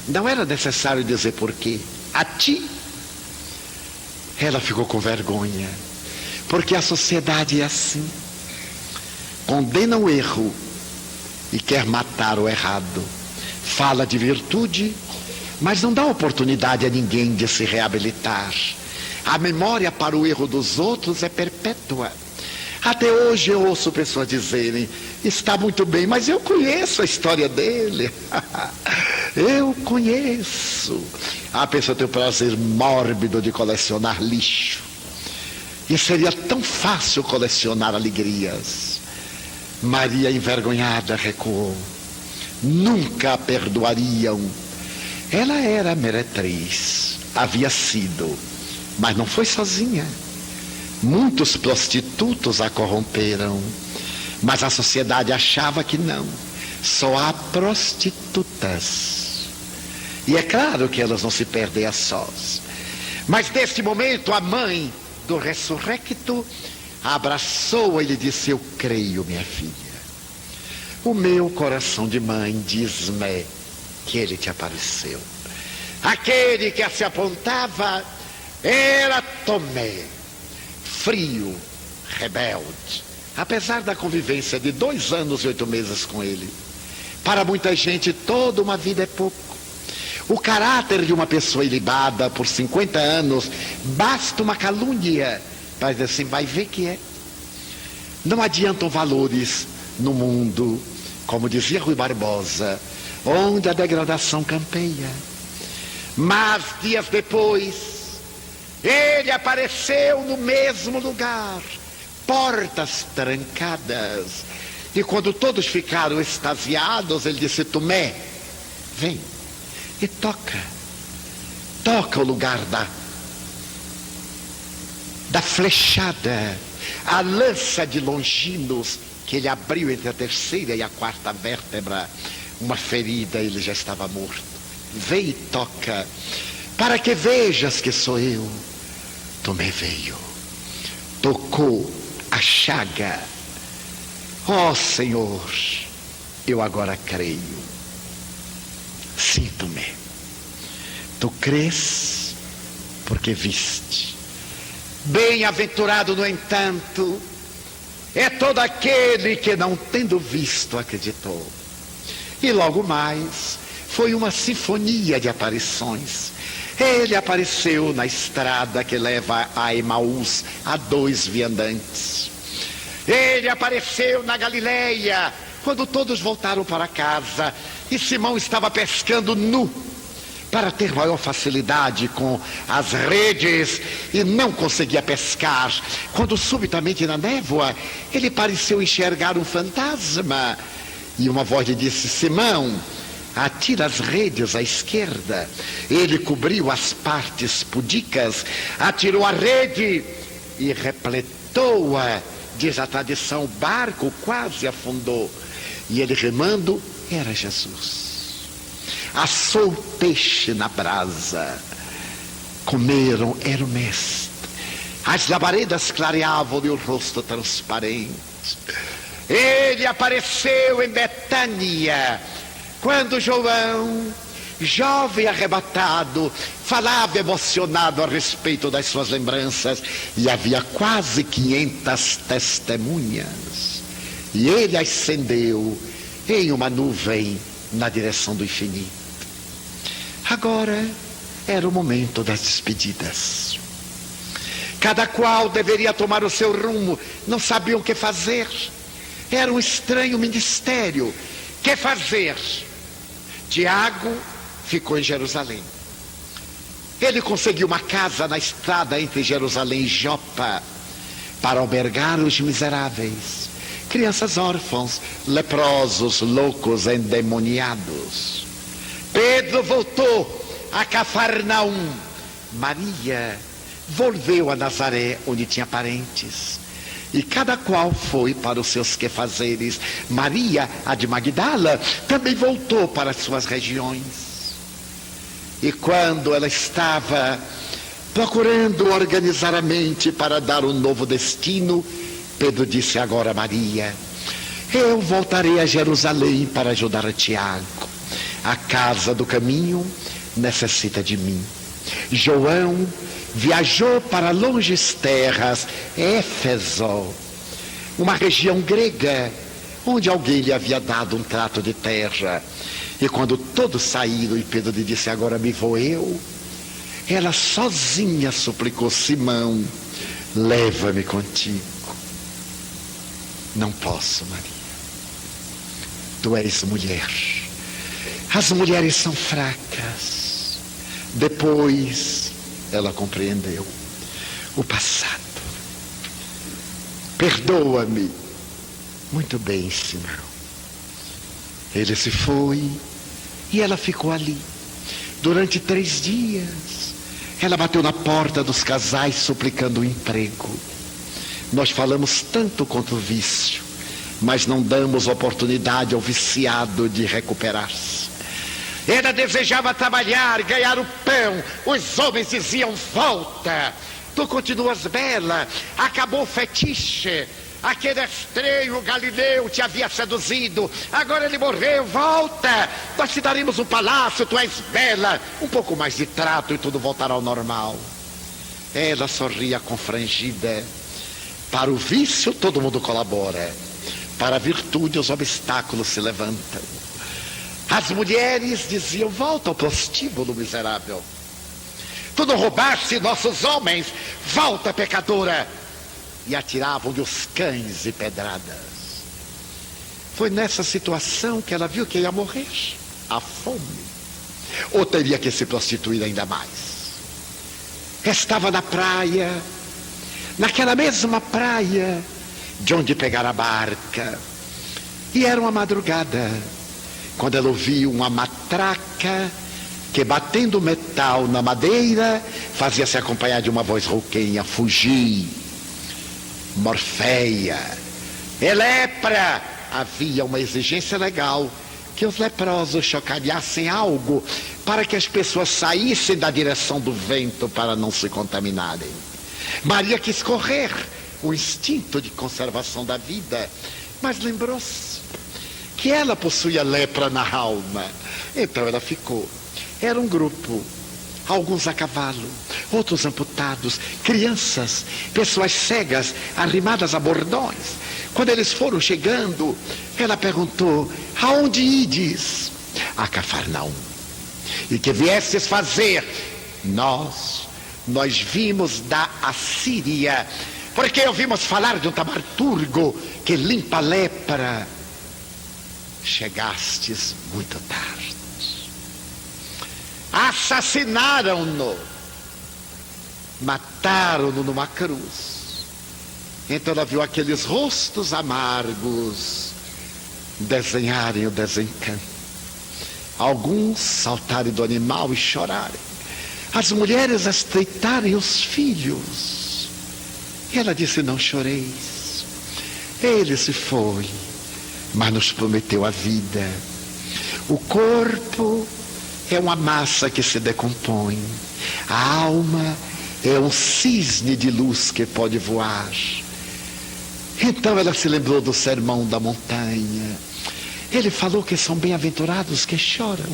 Não era necessário dizer por quê. A ti? Ela ficou com vergonha. Porque a sociedade é assim. Condena o erro e quer matar o errado. Fala de virtude, mas não dá oportunidade a ninguém de se reabilitar. A memória para o erro dos outros é perpétua. Até hoje eu ouço pessoas dizerem: está muito bem, mas eu conheço a história dele. Eu conheço. A pessoa tem o prazer mórbido de colecionar lixo. E seria tão fácil colecionar alegrias. Maria, envergonhada, recuou. Nunca a perdoariam. Ela era meretriz, havia sido, mas não foi sozinha. Muitos prostitutos a corromperam, mas a sociedade achava que não. Só há prostitutas. E é claro que elas não se perdem a sós. Mas neste momento a mãe do ressurrecto abraçou-a e lhe disse: eu creio, minha filha. O meu coração de mãe diz-me que ele te apareceu. Aquele que se apontava era Tomé, frio, rebelde, apesar da convivência de 2 anos e 8 meses com ele. Para muita gente toda uma vida é pouco. O caráter de uma pessoa ilibada por 50 anos, basta uma calúnia para dizer assim: vai ver que é. Não adiantam valores no mundo, como dizia Rui Barbosa, onde a degradação campeia. Mas dias depois, ele apareceu no mesmo lugar, portas trancadas. E quando todos ficaram extasiados, ele disse: Tomé, vem e toca o lugar da flechada, a lança de Longinos que ele abriu entre a 3ª e a 4ª vértebra, uma ferida, ele já estava morto. Vem e toca, para que vejas que sou eu. Tomé veio, tocou a chaga. Ó Senhor, eu agora creio. Sim, Tomé, tu crês porque viste. Bem-aventurado, no entanto, é todo aquele que, não tendo visto, acreditou. E logo mais foi uma sinfonia de aparições. Ele apareceu na estrada que leva a Emaús a 2 viandantes. Ele apareceu na Galileia, quando todos voltaram para casa e Simão estava pescando nu para ter maior facilidade com as redes e não conseguia pescar, quando subitamente na névoa ele pareceu enxergar um fantasma e uma voz lhe disse: Simão, atira as redes à esquerda. Ele cobriu as partes pudicas, atirou a rede e repletou-a. Diz a tradição, o barco quase afundou. E ele, remando, era Jesus. Assou o peixe na brasa. Comeram, era o mestre. As labaredas clareavam-lhe o rosto transparente. Ele apareceu em Betânia, quando João, jovem arrebatado, falava emocionado a respeito das suas lembranças, e havia quase 500 testemunhas, e ele ascendeu em uma nuvem na direção do infinito. Agora era o momento das despedidas. Cada qual deveria tomar o seu rumo, não sabiam o que fazer. Era um estranho ministério. Que fazer? Tiago ficou em Jerusalém. Ele conseguiu uma casa na estrada entre Jerusalém e Jopa para albergar os miseráveis, crianças órfãos, leprosos, loucos, endemoniados. Pedro voltou a Cafarnaum. Maria volveu a Nazaré, onde tinha parentes. E cada qual foi para os seus quefazeres. Maria, a de Magdala, também voltou para as suas regiões. E quando ela estava procurando organizar a mente para dar um novo destino, Pedro disse: agora, Maria, eu voltarei a Jerusalém para ajudar a Tiago. A casa do caminho necessita de mim. João viajou para longes terras, Éfeso, uma região grega, onde alguém lhe havia dado um trato de terra. E quando todos saíram e Pedro lhe disse: agora me vou eu, ela sozinha suplicou: Simão, leva-me contigo. Não posso, Maria. Tu és mulher. As mulheres são fracas. Depois ela compreendeu o passado. Perdoa-me. Muito bem, Simão. Ele se foi e ela ficou ali. Durante 3 dias, ela bateu na porta dos casais suplicando um emprego. Nós falamos tanto contra o vício, mas não damos oportunidade ao viciado de recuperar-se. Ela desejava trabalhar, ganhar o pão. Os homens diziam: volta, tu continuas bela, acabou o fetiche. Aquele estranho Galileu te havia seduzido, agora ele morreu, volta, nós te daremos um palácio, tu és bela, um pouco mais de trato e tudo voltará ao normal. Ela sorria confrangida. Para o vício todo mundo colabora, para a virtude os obstáculos se levantam. As mulheres diziam: volta ao prostíbulo, miserável, tu não roubaste nossos homens, volta, pecadora. E atiravam-lhe os cães e pedradas. Foi nessa situação que ela viu que ia morrer, à fome, ou teria que se prostituir ainda mais. Estava na praia, naquela mesma praia de onde pegara a barca, e era uma madrugada, quando ela ouviu uma matraca que, batendo metal na madeira, fazia-se acompanhar de uma voz rouquenha: fugi, Morfeia, é lepra. Havia uma exigência legal que os leprosos chocalhassem algo para que as pessoas saíssem da direção do vento para não se contaminarem. Maria quis correr, o instinto de conservação da vida, mas lembrou-se que ela possuía lepra na alma. Então ela ficou. Era um grupo, alguns a cavalo, outros amputados, crianças, pessoas cegas, arrimadas a bordões. Quando eles foram chegando, ela perguntou: aonde ides? A Cafarnaum. E que viestes fazer? Nós vimos da Assíria, porque ouvimos falar de um tamarturgo que limpa a lepra. Chegastes muito tarde. Assassinaram-no, mataram-no numa cruz. Então ela viu aqueles rostos amargos desenharem o desencanto, alguns saltarem do animal e chorarem, as mulheres estreitarem os filhos. E ela disse: não choreis, ele se foi, mas nos prometeu a vida. O corpo é uma massa que se decompõe, a alma é um cisne de luz que pode voar. Então ela se lembrou do sermão da montanha. Ele falou que são bem-aventurados os que choram,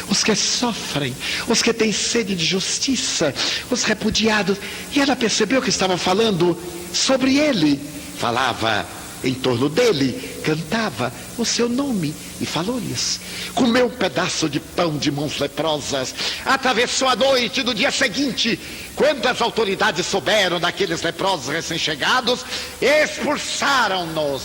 os que sofrem, os que têm sede de justiça, os repudiados. E ela percebeu que estava falando sobre ele. Falava em torno dele, cantava o seu nome e falou-lhes. Comeu um pedaço de pão de mãos leprosas, atravessou a noite do dia seguinte. Quando as autoridades souberam daqueles leprosos recém-chegados, expulsaram-nos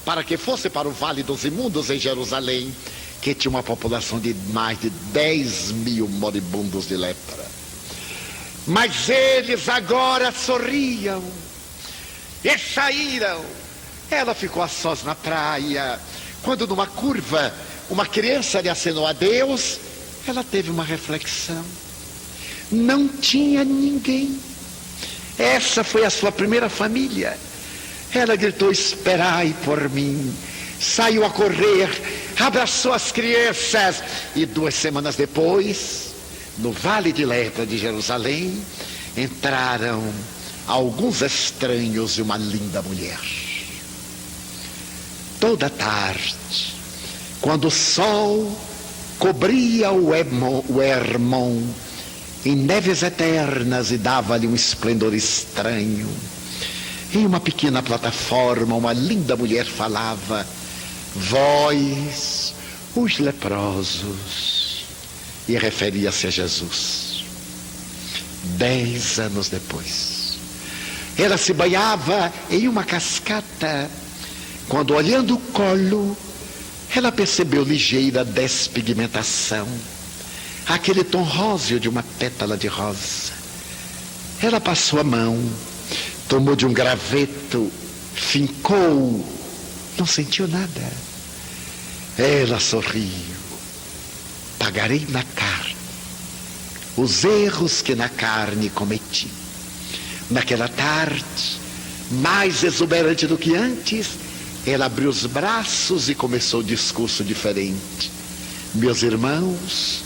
para que fosse para o Vale dos Imundos em Jerusalém, que tinha uma população de mais de 10.000 moribundos de lepra. Mas eles agora sorriam e saíram. Ela ficou a sós na praia, quando numa curva uma criança lhe acenou a Deus. Ela teve uma reflexão. Não tinha ninguém. Essa foi a sua primeira família. Ela gritou: esperai por mim. Saiu a correr, abraçou as crianças, e 2 semanas depois, no Vale de Lepra de Jerusalém, entraram alguns estranhos e uma linda mulher. Toda tarde, quando o sol cobria o Hermon em neves eternas e dava-lhe um esplendor estranho, em uma pequena plataforma uma linda mulher falava: vós, os leprosos, e referia-se a Jesus. 10 anos depois, ela se banhava em uma cascata, quando, olhando o colo, ela percebeu ligeira despigmentação, aquele tom róseo de uma pétala de rosa. Ela passou a mão, tomou de um graveto, fincou, não sentiu nada. Ela sorriu: pagarei na carne os erros que na carne cometi. Naquela tarde, mais exuberante do que antes, ela abriu os braços e começou o discurso diferente. Meus irmãos,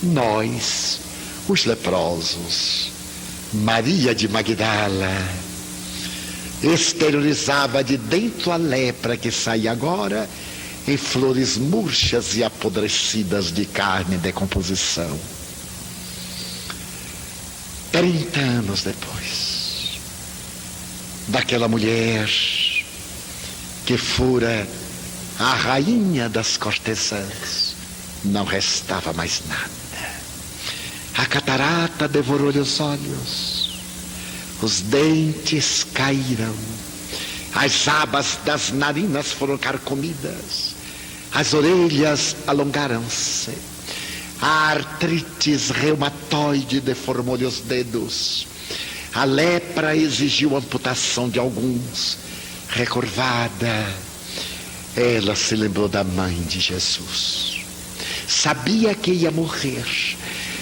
nós, os leprosos, Maria de Magdala, exteriorizava de dentro a lepra que saía agora em flores murchas e apodrecidas de carne em decomposição. 30 anos depois, daquela mulher que fora a rainha das cortesãs, não restava mais nada. A catarata devorou-lhe os olhos, os dentes caíram, as abas das narinas foram carcomidas, as orelhas alongaram-se, a artrite reumatoide deformou-lhe os dedos, a lepra exigiu amputação de alguns. Recurvada, ela se lembrou da mãe de Jesus. Sabia que ia morrer,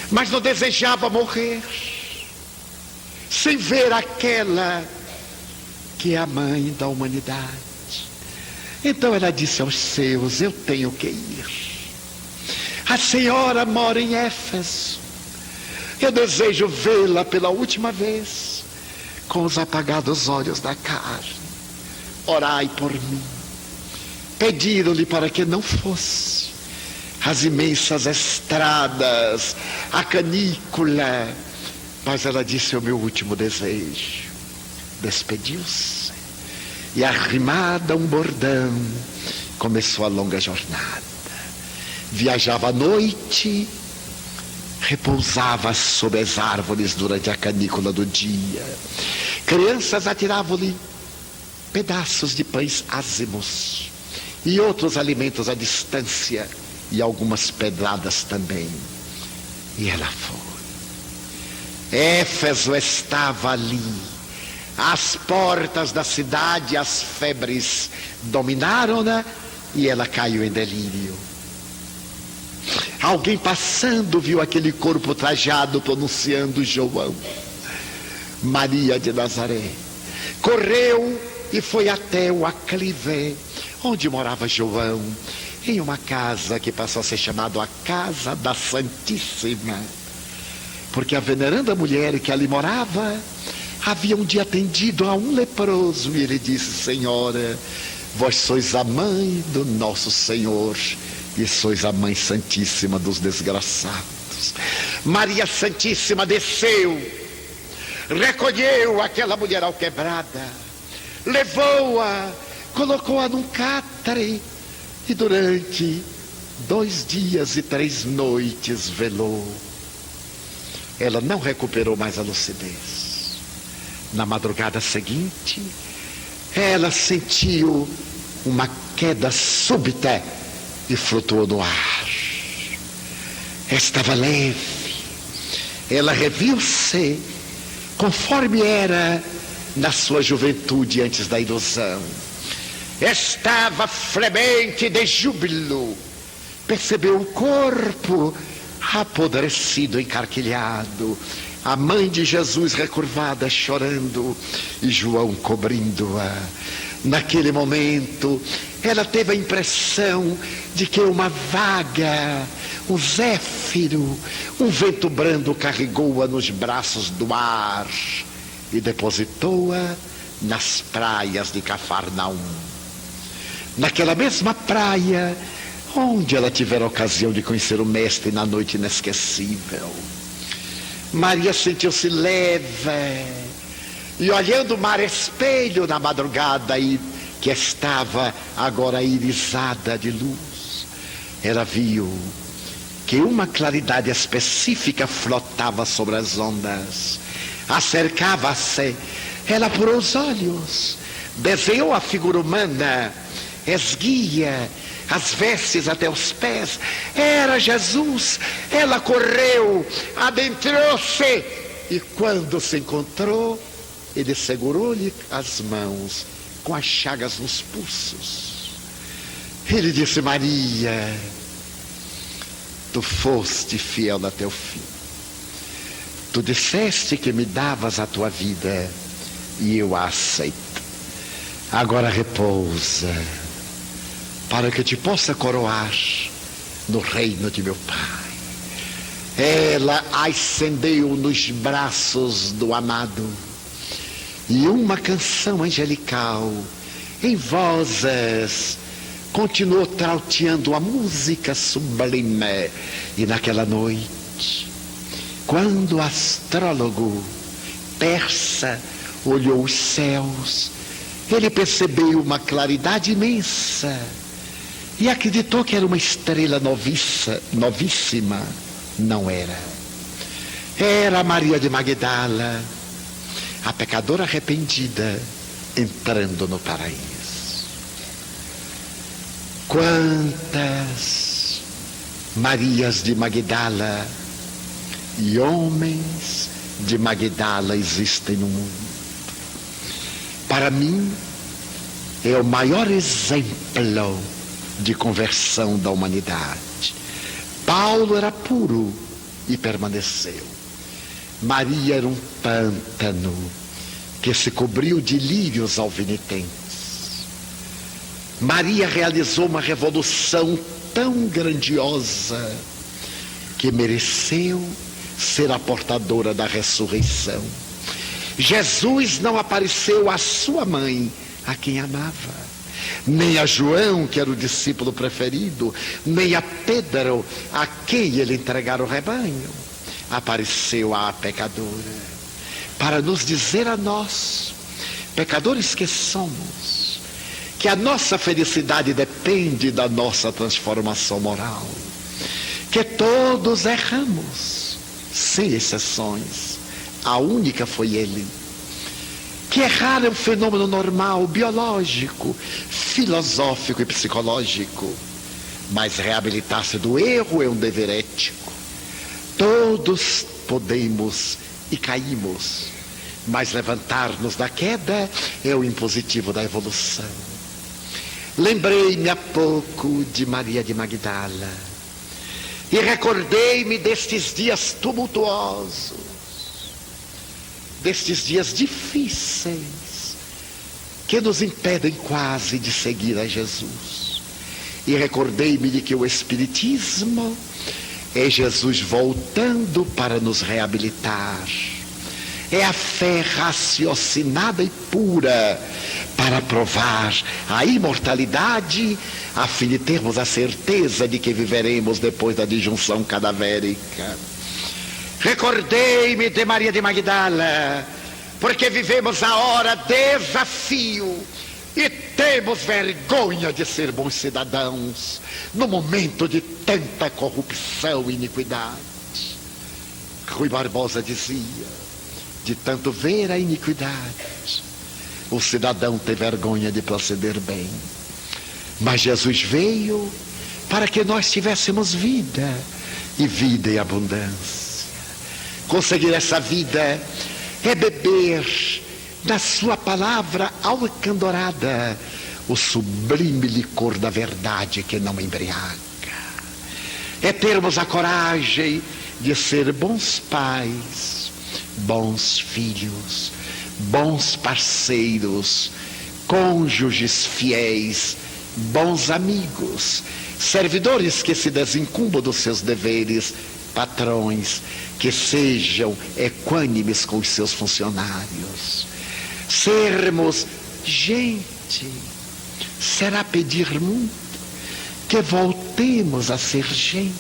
mas não desejava morrer sem ver aquela que é a mãe da humanidade. Então ela disse aos seus: eu tenho que ir. A senhora mora em Éfeso. Eu desejo vê-la pela última vez com os apagados olhos da carne. Orai por mim. Pediram-lhe para que não fosse. As imensas estradas, a canícula. Mas ela disse: é o meu último desejo. Despediu-se. E arrimada a um bordão, começou a longa jornada. Viajava à noite, repousava sob as árvores durante a canícula do dia. Crianças atiravam-lhe pedaços de pães ázimos e outros alimentos à distância, e algumas pedradas também. E ela foi. Éfeso estava ali, às portas da cidade. As febres dominaram-na e ela caiu em delírio. Alguém passando viu aquele corpo trajado pronunciando João. Maria de Nazaré correu e foi até o aclive onde morava João, em uma casa que passou a ser chamada a Casa da Santíssima, porque a veneranda mulher que ali morava havia um dia atendido a um leproso, e ele disse: senhora, vós sois a mãe do nosso Senhor e sois a mãe santíssima dos desgraçados. Maria Santíssima desceu, recolheu aquela mulher alquebrada, levou-a, colocou-a num catre e durante 2 dias e 3 noites velou. Ela não recuperou mais a lucidez. Na madrugada seguinte, ela sentiu uma queda súbita e flutuou no ar. Estava leve. Ela reviu-se conforme era na sua juventude antes da ilusão. Estava fremente de júbilo. Percebeu o corpo apodrecido, encarquilhado, a mãe de Jesus recurvada, chorando, e João cobrindo-a. Naquele momento, ela teve a impressão de que uma vaga, um zéfiro, um vento brando carregou-a nos braços do ar e depositou-a nas praias de Cafarnaum. Naquela mesma praia onde ela tivera a ocasião de conhecer o Mestre na noite inesquecível. Maria sentiu-se leve e, olhando o mar espelho na madrugada e que estava agora irisada de luz, ela viu que uma claridade específica flotava sobre as ondas, acercava-se. Ela apurou os olhos, desenhou a figura humana, esguia, as vestes até os pés. Era Jesus. Ela correu, adentrou-se, e quando se encontrou, ele segurou-lhe as mãos com as chagas nos pulsos. Ele disse: Maria, tu foste fiel até o fim. Tu disseste que me davas a tua vida e eu a aceito. Agora repousa, para que te possa coroar no reino de meu Pai. Ela ascendeu nos braços do amado, e uma canção angelical em vozes continuou trauteando a música sublime. E naquela noite, quando o astrólogo persa olhou os céus, ele percebeu uma claridade imensa e acreditou que era uma estrela novíssima. Não era. Era Maria de Magdala, a pecadora arrependida, entrando no paraíso. Quantas Marias de Magdala e homens de Magdala existem no mundo? Para mim, é o maior exemplo de conversão da humanidade. Paulo era puro e permaneceu. Maria era um pântano que se cobriu de lírios alvinetentes. Maria realizou uma revolução tão grandiosa que mereceu ser a portadora da ressurreição. Jesus não apareceu à sua mãe, a quem amava, nem a João, que era o discípulo preferido, nem a Pedro, a quem ele entregara o rebanho. Apareceu à pecadora, para nos dizer a nós, pecadores que somos, que a nossa felicidade depende da nossa transformação moral, que todos erramos, sem exceções. A única foi ele. Que errar é um fenômeno normal, biológico, filosófico e psicológico, mas reabilitar-se do erro é um dever ético. Todos podemos e caímos, mas levantar-nos da queda é o impositivo da evolução. Lembrei-me há pouco de Maria de Magdala e recordei-me destes dias tumultuosos, destes dias difíceis que nos impedem quase de seguir a Jesus. E recordei-me de que o Espiritismo é Jesus voltando para nos reabilitar. É a fé raciocinada e pura para provar a imortalidade, a fim de termos a certeza de que viveremos depois da disjunção cadavérica. Recordei-me de Maria de Magdala, porque vivemos a hora desafio e temos vergonha de ser bons cidadãos no momento de tanta corrupção e iniquidade. Rui Barbosa dizia, de tanto ver a iniquidade, o cidadão tem vergonha de proceder bem. Mas Jesus veio para que nós tivéssemos vida, e vida em abundância. Conseguir essa vida é beber da sua palavra alcandorada o sublime licor da verdade que não embriaga. É termos a coragem de ser bons pais, bons filhos, bons parceiros, cônjuges fiéis, bons amigos, servidores que se desincumbam dos seus deveres, patrões que sejam equânimes com os seus funcionários. Sermos gente, será pedir muito que voltemos a ser gente,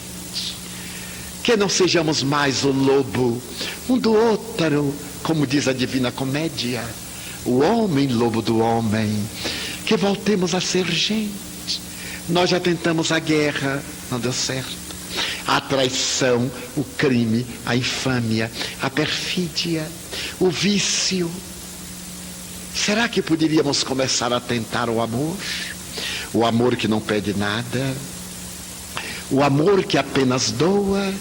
que não sejamos mais o lobo um do outro, como diz a Divina Comédia, o homem lobo do homem, que voltemos a ser gente. Nós já tentamos a guerra, não deu certo. A traição, o crime, a infâmia, a perfídia, o vício. Será que poderíamos começar a tentar o amor? O amor que não pede nada, o amor que apenas doa.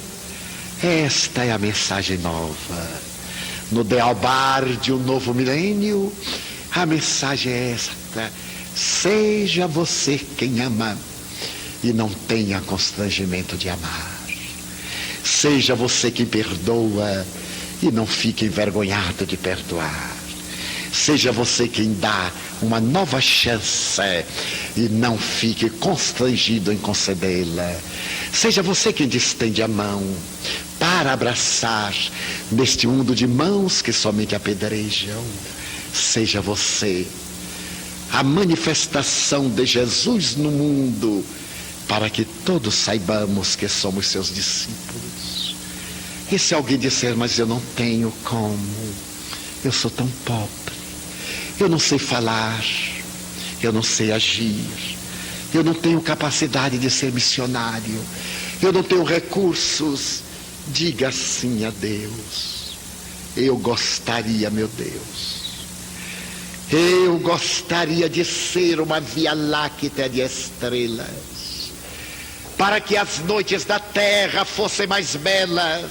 Esta é a mensagem nova. No dealbar de um novo milênio, a mensagem é esta: seja você quem ama e não tenha constrangimento de amar. Seja você quem perdoa e não fique envergonhado de perdoar. Seja você quem dá uma nova chance e não fique constrangido em concedê-la. Seja você quem estende a mão para abraçar neste mundo de mãos que somente apedrejam. Seja você a manifestação de Jesus no mundo, para que todos saibamos que somos seus discípulos. E se alguém disser, mas eu não tenho como, eu sou tão pobre, eu não sei falar, eu não sei agir, eu não tenho capacidade de ser missionário, eu não tenho recursos, diga sim a Deus. Eu gostaria, meu Deus, eu gostaria de ser uma Via Láctea de estrelas, para que as noites da terra fossem mais belas.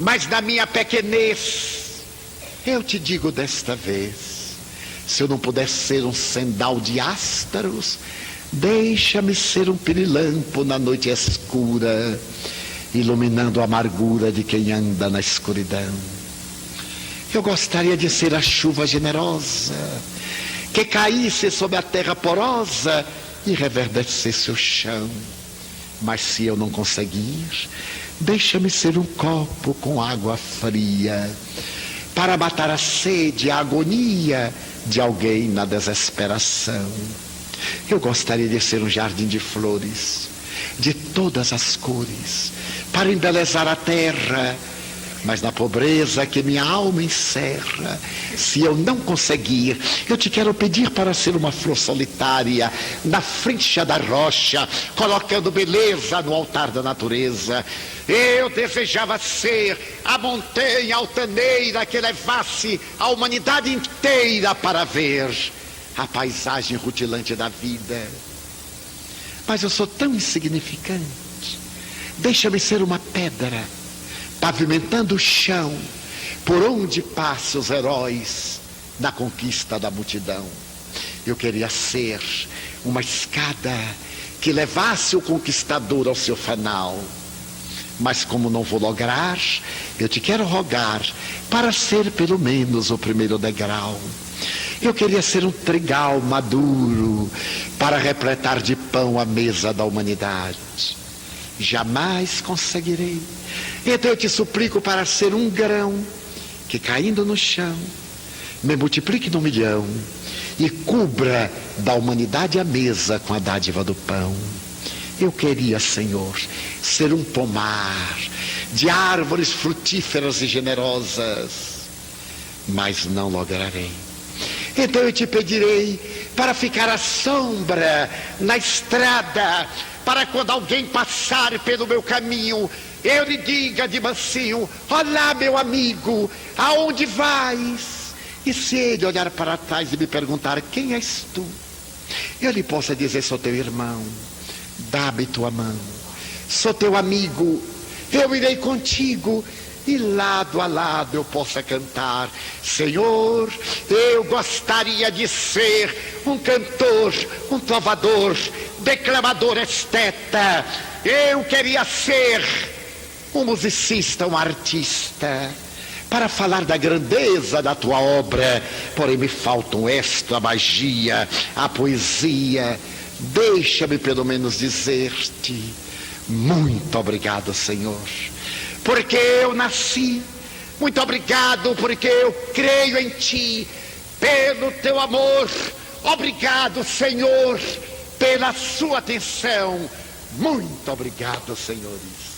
Mas na minha pequenez, eu te digo desta vez, se eu não puder ser um sendal de ástaros, deixa-me ser um pirilampo na noite escura, iluminando a amargura de quem anda na escuridão. Eu gostaria de ser a chuva generosa, que caísse sobre a terra porosa e reverdecesse o chão. Mas se eu não conseguir, deixa-me ser um copo com água fria, para matar a sede, a agonia de alguém na desesperação. Eu gostaria de ser um jardim de flores, de todas as cores, para embelezar a terra, mas na pobreza que minha alma encerra, se eu não conseguir, eu te quero pedir para ser uma flor solitária, na frincha da rocha, colocando beleza no altar da natureza. Eu desejava ser a montanha altaneira que levasse a humanidade inteira para ver a paisagem rutilante da vida. Mas eu sou tão insignificante. Deixa-me ser uma pedra, pavimentando o chão por onde passam os heróis na conquista da multidão. Eu queria ser uma escada que levasse o conquistador ao seu fanal. Mas como não vou lograr, eu te quero rogar para ser pelo menos o primeiro degrau. Eu queria ser um trigal maduro para repletar de pão a mesa da humanidade. Jamais conseguirei. Então eu te suplico para ser um grão que, caindo no chão, me multiplique no milhão e cubra da humanidade a mesa com a dádiva do pão. Eu queria, Senhor, ser um pomar de árvores frutíferas e generosas, mas não lograrei. Então eu te pedirei para ficar à sombra na estrada, para quando alguém passar pelo meu caminho, eu lhe diga de mansinho: olá, meu amigo, aonde vais? E se ele olhar para trás e me perguntar: quem és tu? Eu lhe possa dizer: sou teu irmão, dá-me tua mão. Sou teu amigo, eu irei contigo. E lado a lado eu possa cantar: Senhor, eu gostaria de ser um cantor, um trovador, declamador, esteta. Eu queria ser um musicista, um artista, para falar da grandeza da tua obra. Porém me faltam esta, a magia, a poesia. Deixa-me pelo menos dizer-te: muito obrigado, Senhor, porque eu nasci. Muito obrigado porque eu creio em ti, pelo teu amor. Obrigado, Senhor, pela sua atenção. Muito obrigado, senhores.